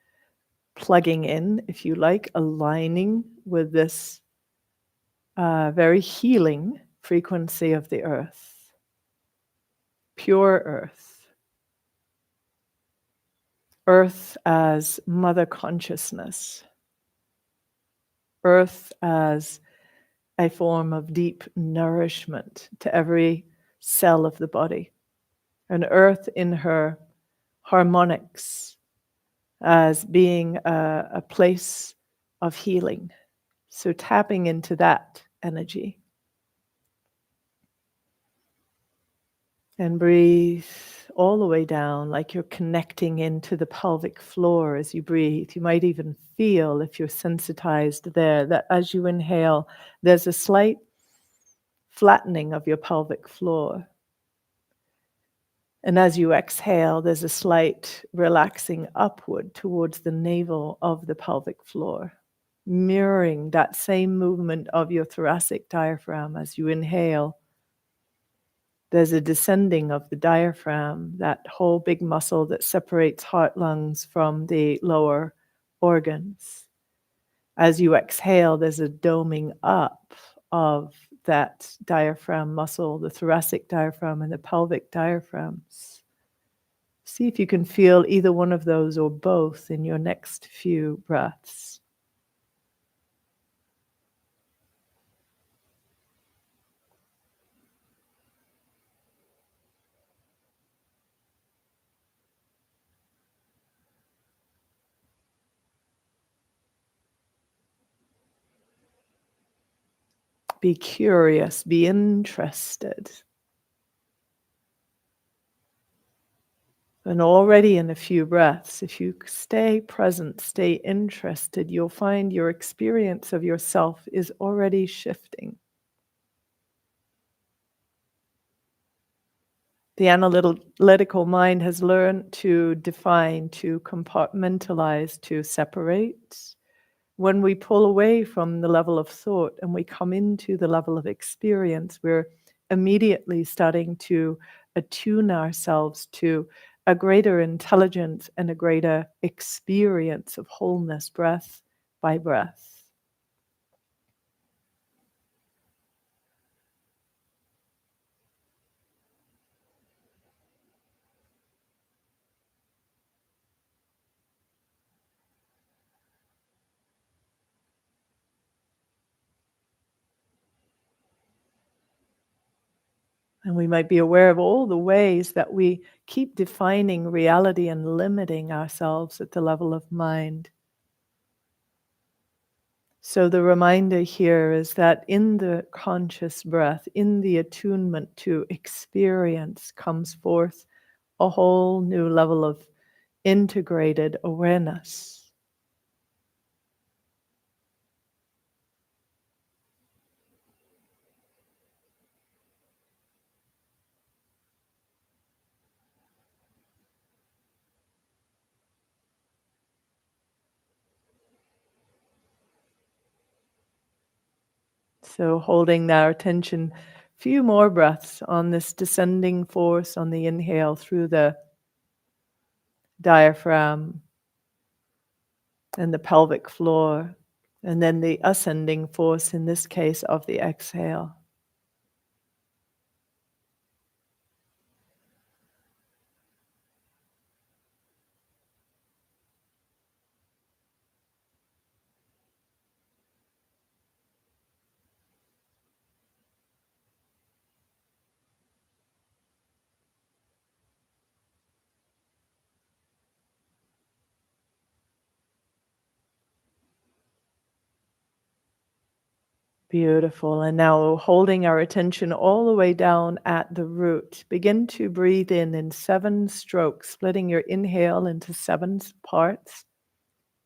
plugging in, if you like, aligning with this very healing frequency of the earth, pure earth, earth as mother consciousness, earth as a form of deep nourishment to every cell of the body, and earth in her harmonics as being a place of healing. So tapping into that energy. And breathe all the way down like you're connecting into the pelvic floor as you breathe. You might even feel, if you're sensitized there, that as you inhale, there's a slight flattening of your pelvic floor. And as you exhale, there's a slight relaxing upward towards the navel of the pelvic floor, mirroring that same movement of your thoracic diaphragm as you inhale. There's a descending of the diaphragm, that whole big muscle that separates heart, lungs from the lower organs. As you exhale, there's a doming up of that diaphragm muscle, the thoracic diaphragm and the pelvic diaphragms. See if you can feel either one of those or both in your next few breaths. Be curious, be interested. And already in a few breaths, if you stay present, stay interested, you'll find your experience of yourself is already shifting. The analytical mind has learned to define, to compartmentalize, to separate. When we pull away from the level of thought and we come into the level of experience, we're immediately starting to attune ourselves to a greater intelligence and a greater experience of wholeness, breath by breath. And we might be aware of all the ways that we keep defining reality and limiting ourselves at the level of mind. So the reminder here is that in the conscious breath, in the attunement to experience, comes forth a whole new level of integrated awareness. So holding our attention, few more breaths on this descending force on the inhale through the diaphragm and the pelvic floor, and then the ascending force, in this case, of the exhale. Beautiful. And now holding our attention all the way down at the root, begin to breathe in 7 strokes, splitting your inhale into 7 parts.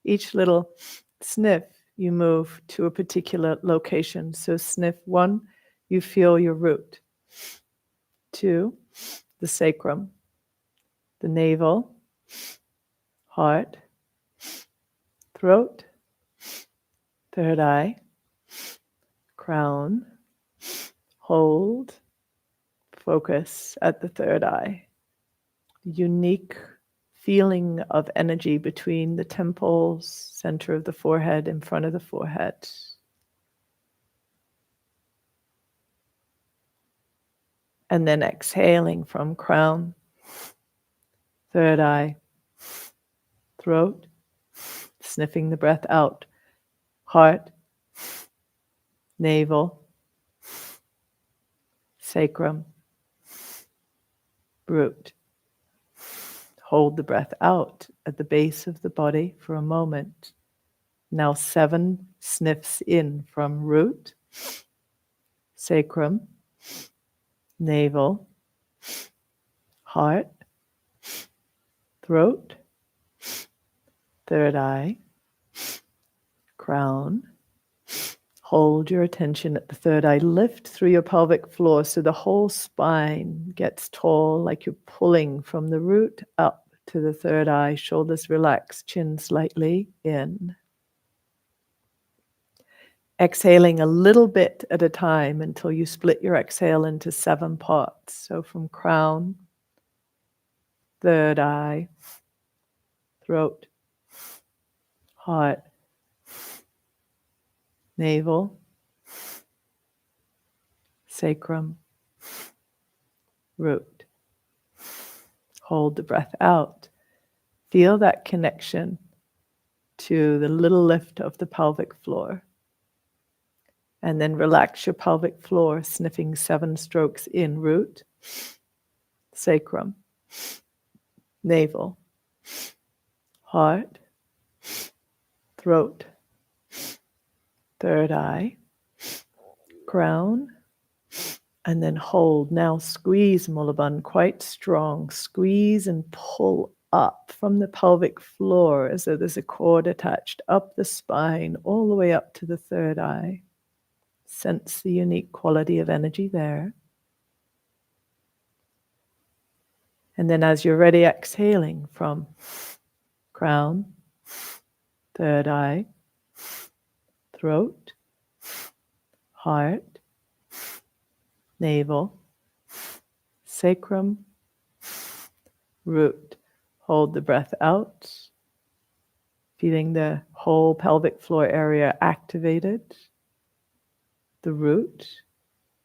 Each little sniff, you move to a particular location. So sniff 1, you feel your root. 2, the sacrum, the navel, heart, throat, third eye, crown, hold, focus at the third eye. Unique feeling of energy between the temples, center of the forehead, in front of the forehead. And then exhaling from crown, third eye, throat, sniffing the breath out, heart, navel, sacrum, root. Hold the breath out at the base of the body for a moment. Now 7 sniffs in from root, sacrum, navel, heart, throat, third eye, crown. Hold your attention at the third eye. Lift through your pelvic floor so the whole spine gets tall, like you're pulling from the root up to the third eye. Shoulders relaxed, chin slightly in. Exhaling a little bit at a time until you split your exhale into 7 parts. So from crown, third eye, throat, heart, navel, sacrum, root. Hold the breath out. Feel that connection to the little lift of the pelvic floor. And then relax your pelvic floor, sniffing 7 strokes in root, sacrum, navel, heart, throat, third eye, crown, and then hold. Now squeeze Mulaband quite strong. Squeeze and pull up from the pelvic floor as though there's a cord attached up the spine, all the way up to the third eye. Sense the unique quality of energy there. And then as you're ready, exhaling from crown, third eye, throat, heart, navel, sacrum, root. Hold the breath out, feeling the whole pelvic floor area activated, the root,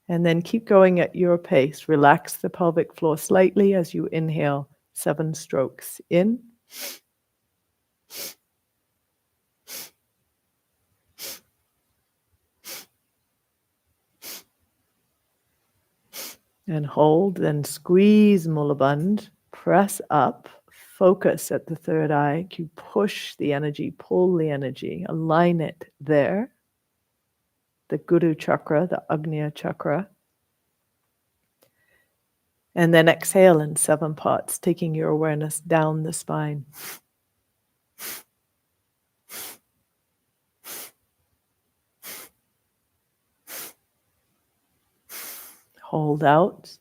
and then keep going at your pace. Relax the pelvic floor slightly as you inhale 7 strokes in. And hold, then squeeze Mulaband, press up, focus at the third eye. You push the energy, pull the energy, align it there. The Guru chakra, the Agnya chakra. And then exhale in 7 parts, taking your awareness down the spine. Hold out.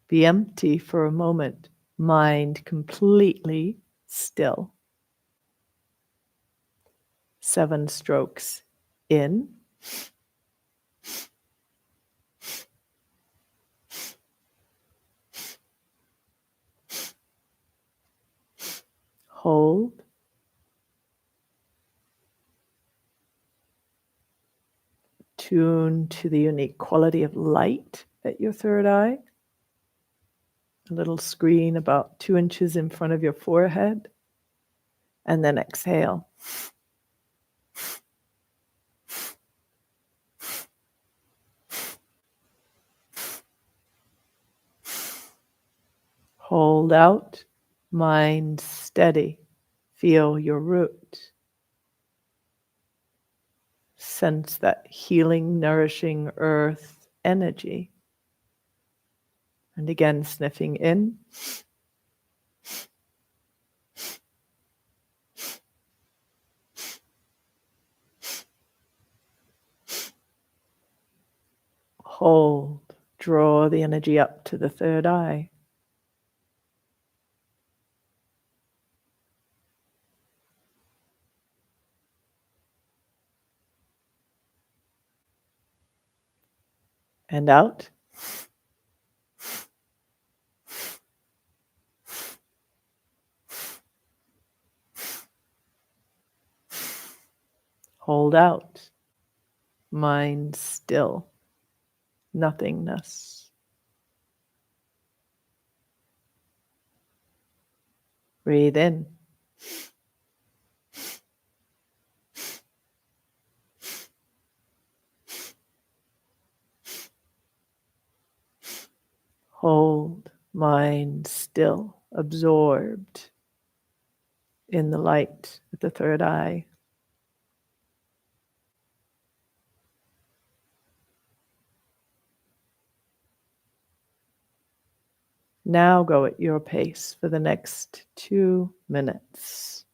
Be empty for a moment. Mind completely still. 7 strokes in. Hold. Tune to the unique quality of light at your third eye. A little screen about 2 inches in front of your forehead. And then exhale. Hold out. Mind steady. Feel your root. Sense that healing, nourishing earth energy. And again, sniffing in. Hold. Draw the energy up to the third eye. And out. Hold out. Mind still. Nothingness. Breathe in. Hold. Mind still. Absorbed in the light at the third eye. Now go at your pace for the next 2 minutes.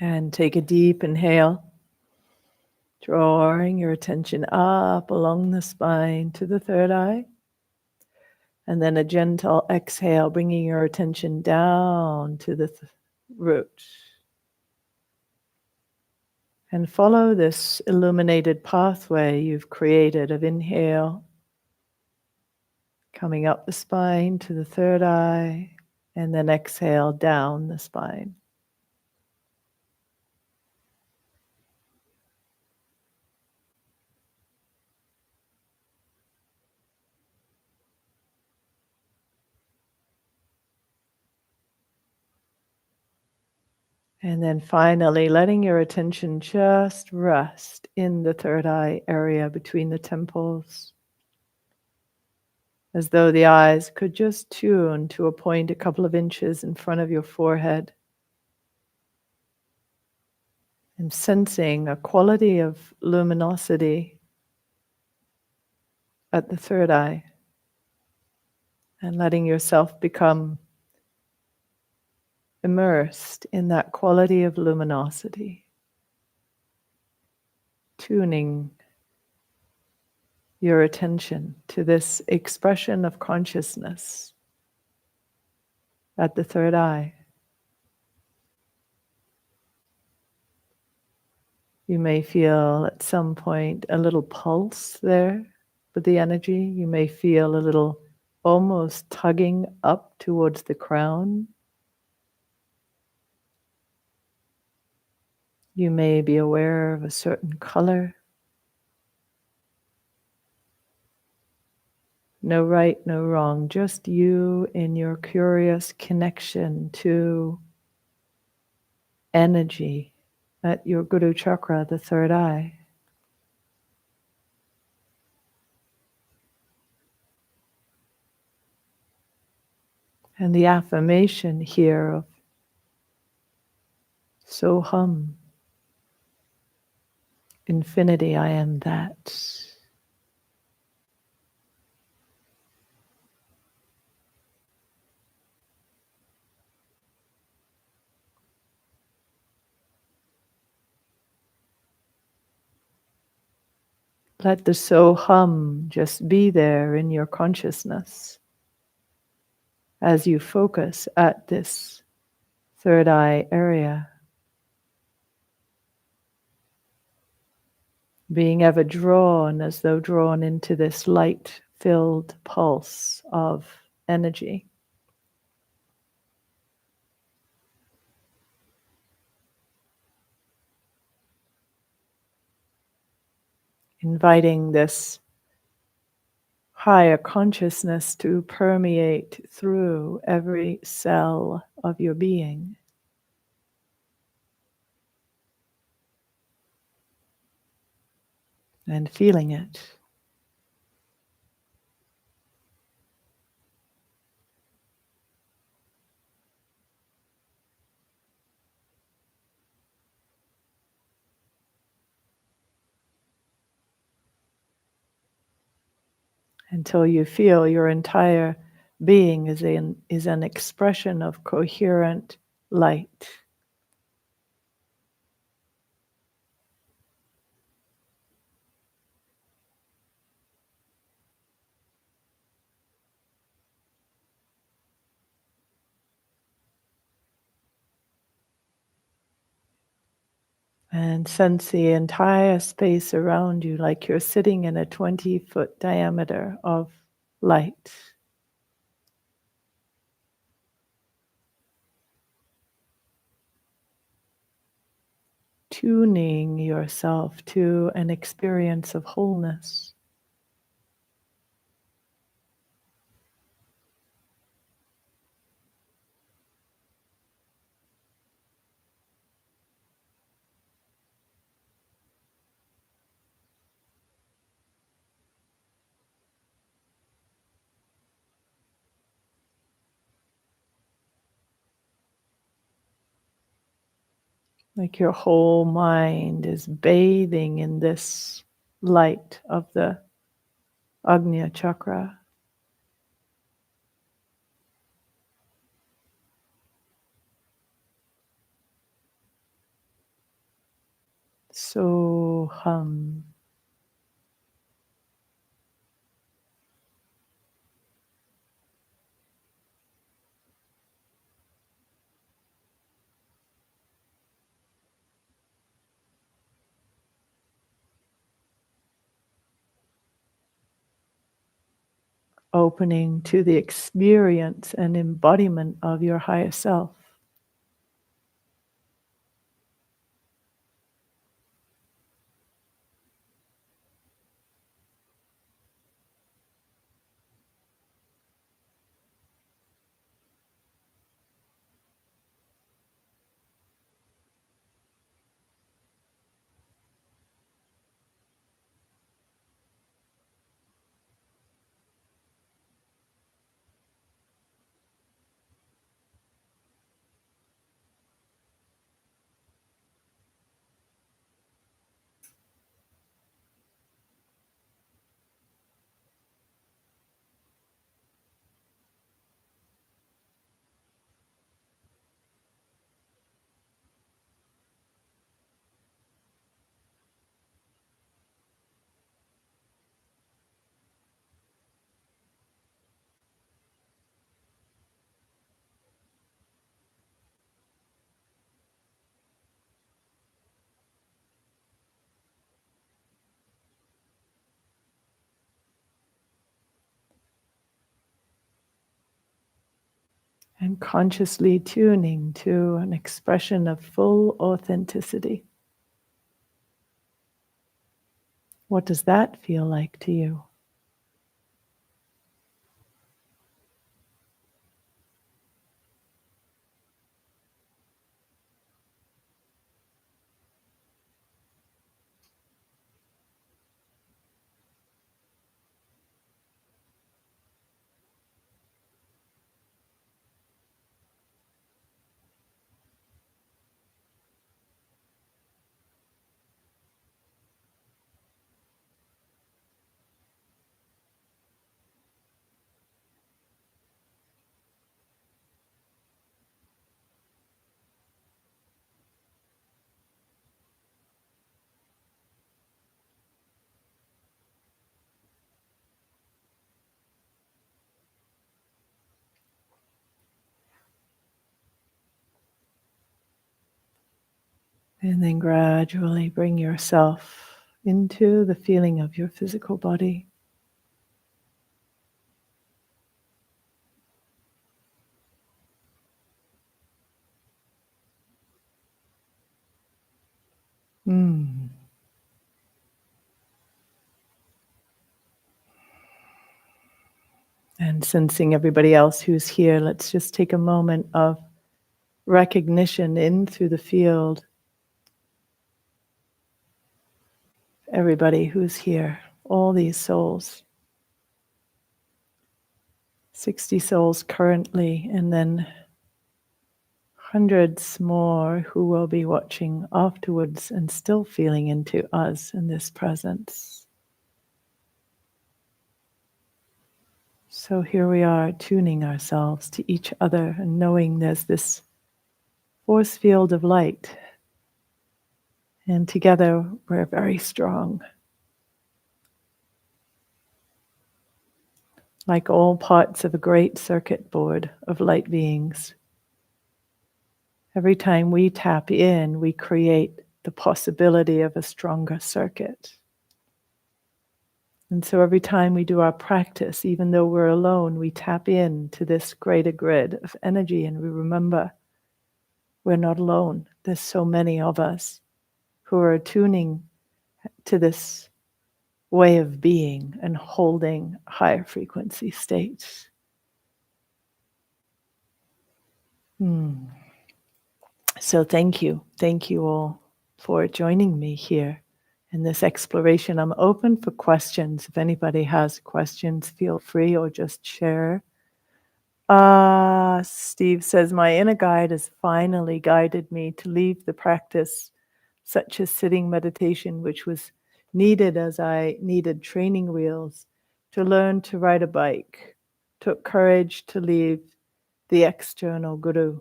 And take a deep inhale, drawing your attention up along the spine to the third eye. And then a gentle exhale, bringing your attention down to the root. And follow this illuminated pathway you've created of inhale, coming up the spine to the third eye, and then exhale down the spine. And then finally, letting your attention just rest in the third eye area between the temples, as though the eyes could just tune to a point a couple of inches in front of your forehead, and sensing a quality of luminosity at the third eye, and letting yourself become immersed in that quality of luminosity, tuning your attention to this expression of consciousness at the third eye. You may feel at some point a little pulse there with the energy. You may feel a little almost tugging up towards the crown. You may be aware of a certain color. No right, no wrong, just you in your curious connection to energy at your Guru Chakra, the third eye. And the affirmation here of Soham, infinity, I am that. Let the Soham just be there in your consciousness as you focus at this third eye area. Being ever drawn, as though drawn into this light-filled pulse of energy. Inviting this higher consciousness to permeate through every cell of your being. And feeling it. Until you feel your entire being is an expression of coherent light. And sense the entire space around you like you're sitting in a 20-foot diameter of light. Tuning yourself to an experience of wholeness. Like your whole mind is bathing in this light of the Agnya chakra. Soham. Opening to the experience and embodiment of your higher self. and consciously tuning to an expression of full authenticity. What does that feel like to you? And then gradually bring yourself into the feeling of your physical body. Mm. And sensing everybody else who's here, let's just take a moment of recognition in through the field. Everybody who's here, all these souls, 60 souls currently, and then hundreds more who will be watching afterwards and still feeling into us in this presence. So here we are, tuning ourselves to each other and knowing there's this force field of light. And together we're very strong. Like all parts of a great circuit board of light beings. Every time we tap in, we create the possibility of a stronger circuit. And so every time we do our practice, even though we're alone, we tap into this greater grid of energy and we remember we're not alone. There's so many of us who are tuning to this way of being and holding higher frequency states. So thank you all for joining me here in this exploration. I'm open for questions. If anybody has questions, feel free or just share. Steve says, my inner guide has finally guided me to leave the practice such as sitting meditation, which was needed as I needed training wheels to learn to ride a bike. Took courage to leave the external guru.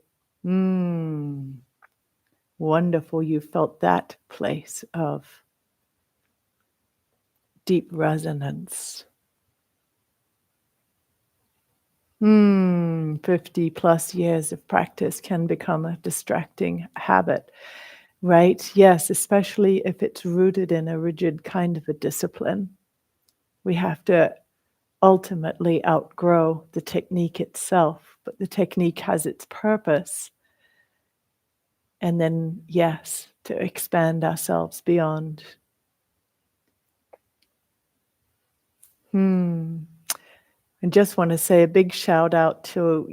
Wonderful, you felt that place of deep resonance. 50 plus years of practice can become a distracting habit, right? Yes, especially if it's rooted in a rigid kind of a discipline. We have to ultimately outgrow the technique itself, but the technique has its purpose. And then, yes, to expand ourselves beyond. I just want to say a big shout out to,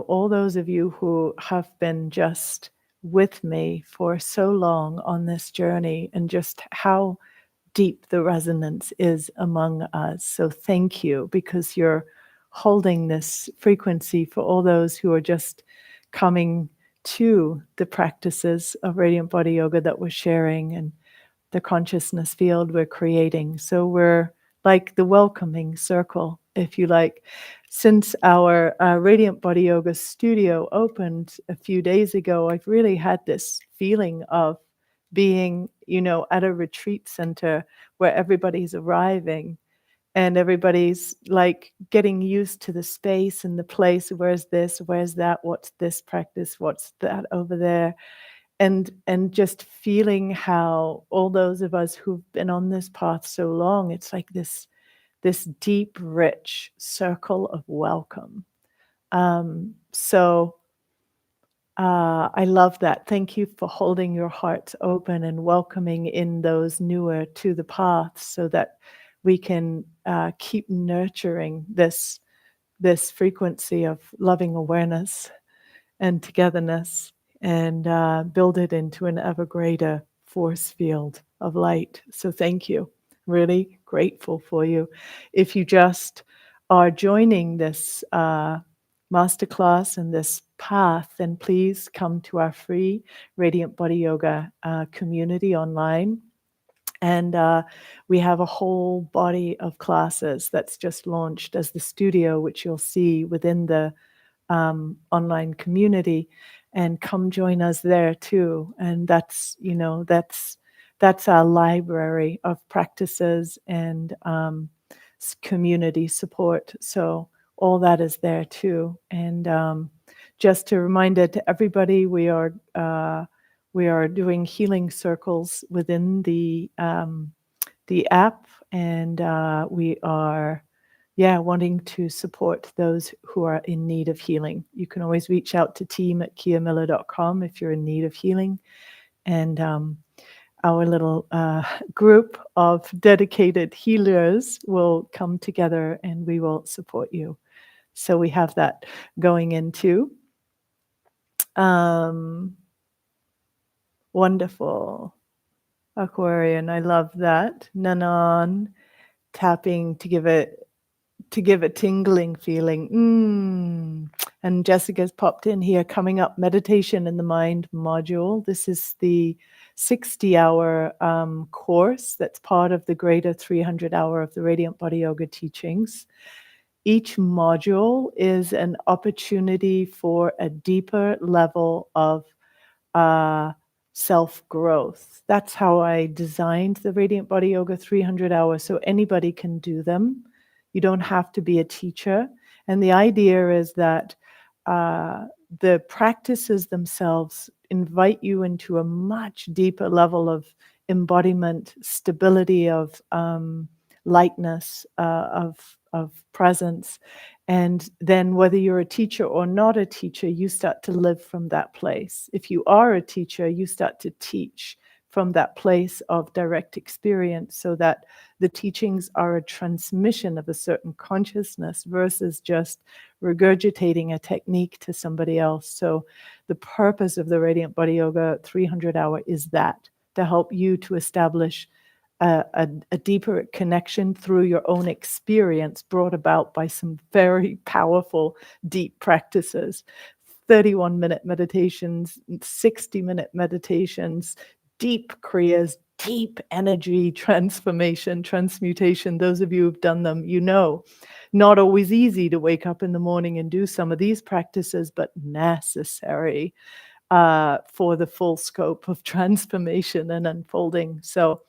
all those of you who have been just with me for so long on this journey and just how deep the resonance is among us. So thank you, because you're holding this frequency for all those who are just coming to the practices of Radiant Body Yoga that we're sharing and the consciousness field we're creating. So we're like the welcoming circle, if you like. Since our Radiant Body Yoga studio opened a few days ago, I've really had this feeling of being, at a retreat center where everybody's arriving and everybody's like getting used to the space and the place. Where's this? Where's that? What's this practice? What's that over there? And just feeling how all those of us who've been on this path so long, it's like this deep, rich circle of welcome So I love that. Thank you for holding your hearts open and welcoming in those newer to the path, so that we can keep nurturing this frequency of loving awareness and togetherness, and build it into an ever greater force field of light. So thank you. Really grateful for you. If you just are joining this masterclass and this path, then please come to our free Radiant Body Yoga community online. And we have a whole body of classes that's just launched as the studio, which you'll see within the online community, and come join us there too. And that's, that's our library of practices and community support. So all that is there too. And just a reminder to everybody, we are doing healing circles within the app, and we are wanting to support those who are in need of healing. You can always reach out to team@kiamiller.com if you're in need of healing. And our little group of dedicated healers will come together and we will support you. So we have that going into. Wonderful. Aquarian, I love that. Nanan, tapping to give it a tingling feeling. And Jessica's popped in here, coming up, meditation in the mind module. This is the 60-hour course that's part of the greater 300-hour of the Radiant Body Yoga teachings. Each module is an opportunity for a deeper level of self-growth. That's how I designed the Radiant Body Yoga 300 hours, so anybody can do them. You don't have to be a teacher. And the idea is that the practices themselves invite you into a much deeper level of embodiment, stability of lightness, of presence. And then whether you're a teacher or not a teacher, you start to live from that place. If you are a teacher, you start to teach from that place of direct experience, so that the teachings are a transmission of a certain consciousness versus just regurgitating a technique to somebody else. So the purpose of the Radiant Body Yoga 300-hour is that, to help you to establish a deeper connection through your own experience, brought about by some very powerful, deep practices. 31-minute meditations, 60-minute meditations, deep kriyas, deep energy transformation, transmutation. Those of you who've done them, not always easy to wake up in the morning and do some of these practices, but necessary for the full scope of transformation and unfolding. So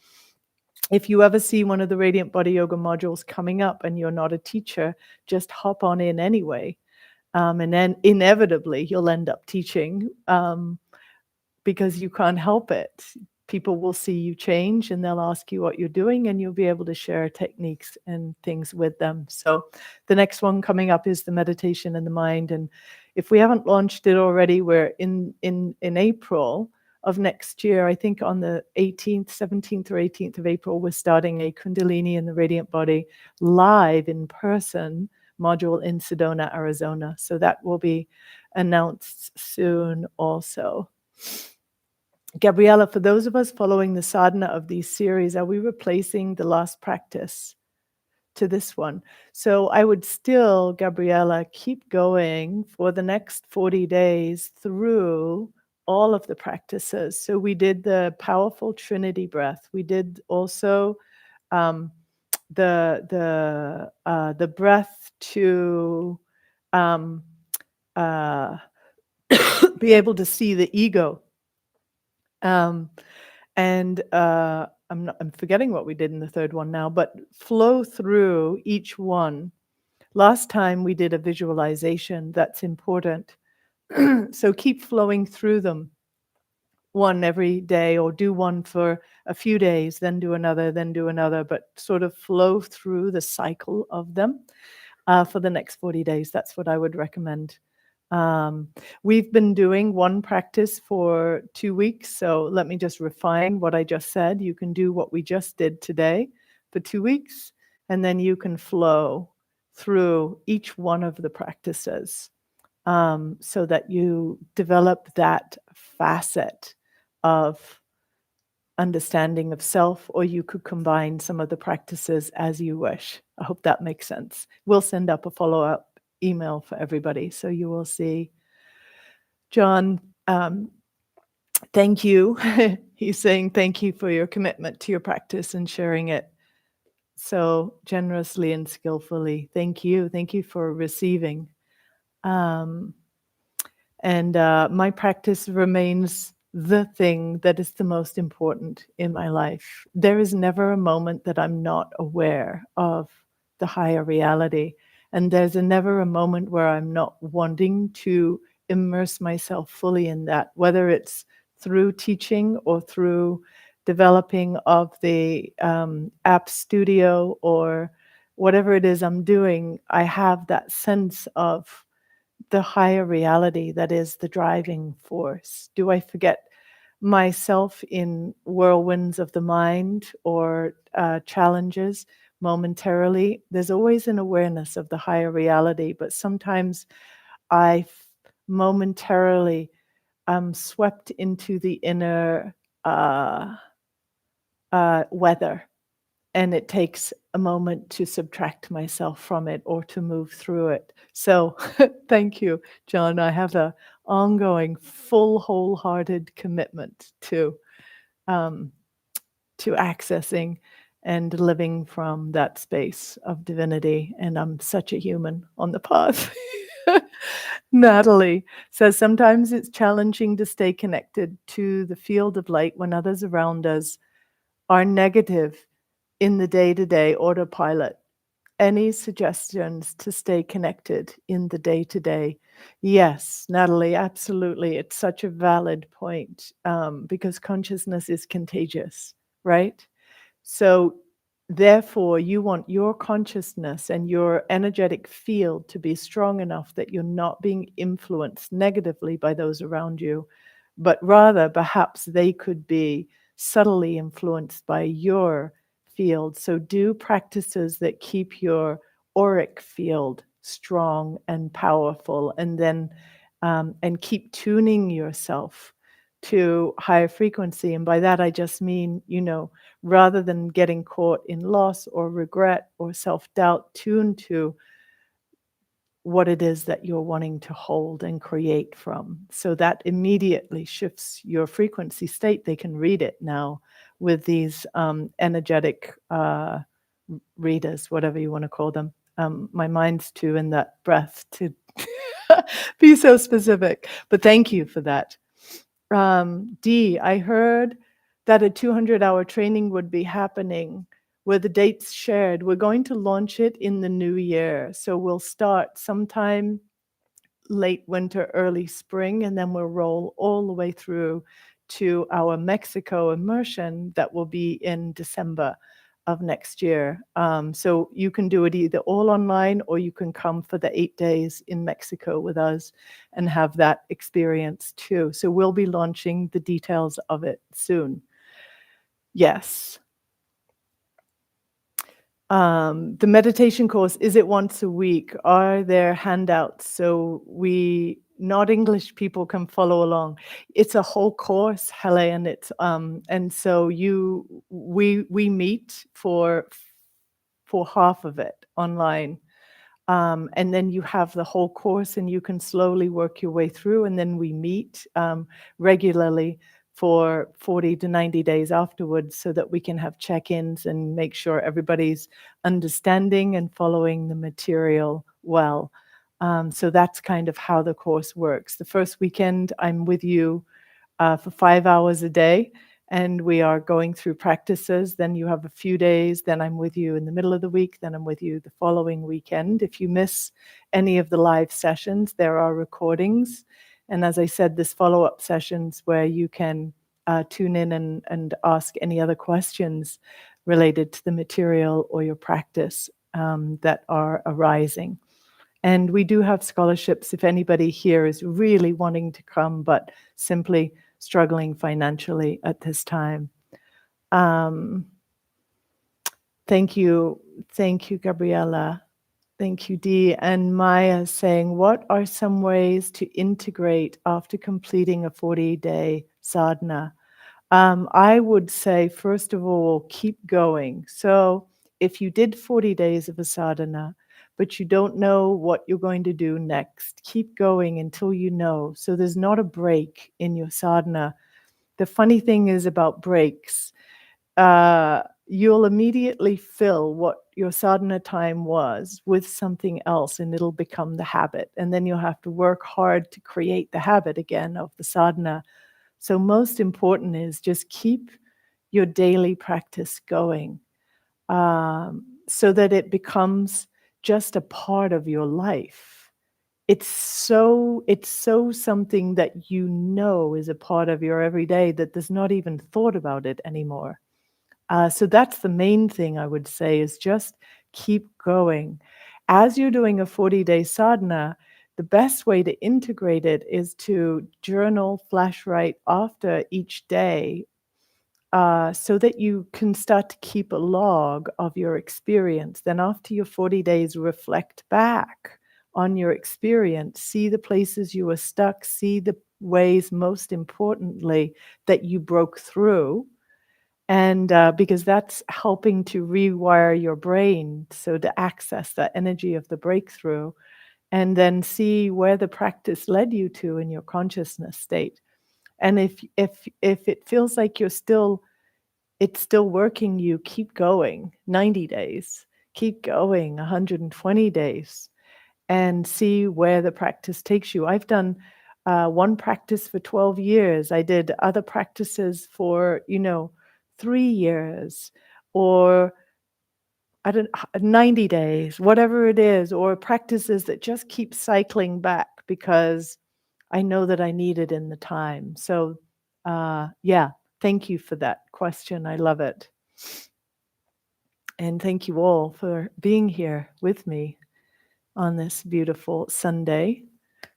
if you ever see one of the Radiant Body Yoga modules coming up and you're not a teacher, just hop on in anyway. And then inevitably you'll end up teaching, because you can't help it. People will see you change and they'll ask you what you're doing, and you'll be able to share techniques and things with them. So the next one coming up is the meditation in the mind. And if we haven't launched it already, we're in April of next year. I think on the 17th or 18th of April, we're starting a Kundalini in the Radiant Body live in person module in Sedona, Arizona. So that will be announced soon also. Gabriella, for those of us following the sadhana of these series, are we replacing the last practice to this one? So I would still, Gabriella, keep going for the next 40 days through all of the practices. So we did the powerful Trinity breath. We did also the breath to be able to see the ego. I'm forgetting what we did in the third one now, but flow through each one. Last time we did a visualization. That's important. So keep flowing through them, one every day, or do one for a few days, then do another, but sort of flow through the cycle of them. for the next 40 days. That's what I would recommend. We've been doing one practice for 2 weeks, so let me just refine what I just said. You can do what we just did today for 2 weeks, and then you can flow through each one of the practices, so that you develop that facet of understanding of self, or you could combine some of the practices as you wish. I hope that makes sense. We'll send up a follow-up email for everybody, so you will see. John, thank you. He's saying thank you for your commitment to your practice and sharing it so generously and skillfully. Thank you. Thank you for receiving. And my practice remains the thing that is the most important in my life. There is never a moment that I'm not aware of the higher reality. And there's never a moment where I'm not wanting to immerse myself fully in that, whether it's through teaching or through developing of the app studio or whatever it is I'm doing. I have that sense of the higher reality that is the driving force. Do I forget myself in whirlwinds of the mind or challenges momentarily? There's always an awareness of the higher reality, but sometimes I momentarily am swept into the inner weather. And it takes a moment to subtract myself from it or to move through it. So thank you, John. I have an ongoing, full, wholehearted commitment to accessing and living from that space of divinity. And I'm such a human on the path. Natalie says, sometimes it's challenging to stay connected to the field of light when others around us are negative in the day-to-day autopilot. Any suggestions to stay connected in the day-to-day? Yes, Natalie, absolutely. It's such a valid point, because consciousness is contagious, right? So therefore, you want your consciousness and your energetic field to be strong enough that you're not being influenced negatively by those around you, but rather perhaps they could be subtly influenced by your field. So do practices that keep your auric field strong and powerful, and then and keep tuning yourself to higher frequency. And by that I just mean, rather than getting caught in loss or regret or self-doubt, tune to what it is that you're wanting to hold and create from. So that immediately shifts your frequency state. They can read it now with these energetic readers, whatever you want to call them. My mind's too in that breath to be so specific, but thank you for that. D, I heard that a 200-hour training would be happening. Were the dates shared? We're going to launch it in the new year. So we'll start sometime late winter, early spring, and then we'll roll all the way through to our Mexico immersion that will be in December of next year. So you can do it either all online, or you can come for the 8 days in Mexico with us and have that experience too. So we'll be launching the details of it soon. Yes. The meditation course, is it once a week? Are there handouts so we not English people can follow along? It's a whole course, Hele, and it's and so we meet for half of it online. And then you have the whole course and you can slowly work your way through, and then we meet regularly for 40 to 90 days afterwards so that we can have check-ins and make sure everybody's understanding and following the material well. So that's kind of how the course works. The first weekend, I'm with you for 5 hours a day, and we are going through practices. Then you have a few days, then I'm with you in the middle of the week, then I'm with you the following weekend. If you miss any of the live sessions, there are recordings. And as I said, there's follow-up sessions where you can tune in and ask any other questions related to the material or your practice. that are arising. And we do have scholarships if anybody here is really wanting to come, but simply struggling financially at this time. Thank you, Gabriella. Thank you, Dee. And Maya saying, what are some ways to integrate after completing a 40-day sadhana? I would say, first of all, keep going. So if you did 40 days of a sadhana, but you don't know what you're going to do next, keep going until you know. So there's not a break in your sadhana. The funny thing is about breaks, you'll immediately fill what your sadhana time was with something else, and it'll become the habit. And then you'll have to work hard to create the habit again of the sadhana. So most important is just keep your daily practice going, so that it becomes just a part of your life. It's so something that you know is a part of your everyday that there's not even thought about it anymore. So that's the main thing I would say, is just keep going. As you're doing a 40-day sadhana, the best way to integrate it is to journal, flash write after each day, so that you can start to keep a log of your experience. Then after your 40 days, reflect back on your experience, see the places you were stuck, see the ways, most importantly, that you broke through. And because that's helping to rewire your brain, so to access that energy of the breakthrough, and then see where the practice led you to in your consciousness state. And if it feels like it's still working, you keep going 90 days, keep going 120 days, and see where the practice takes you. I've done one practice for 12 years. I did other practices for 3 years, or 90 days, whatever it is, or practices that just keep cycling back because I know that I need it in the time. So yeah, thank you for that question. I love it. And thank you all for being here with me on this beautiful Sunday.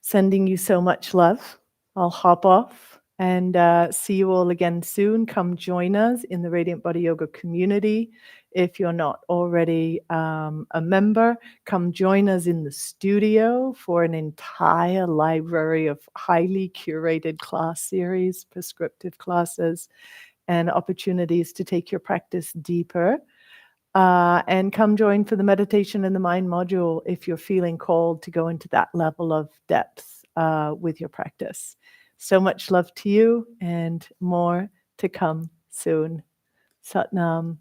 Sending you so much love. I'll hop off and see you all again soon. Come join us in the Radiant Body Yoga community. If you're not already a member, come join us in the studio for an entire library of highly curated class series, prescriptive classes, and opportunities to take your practice deeper. And come join for the meditation and the mind module if you're feeling called to go into that level of depth with your practice. So much love to you, and more to come soon. Sat Nam.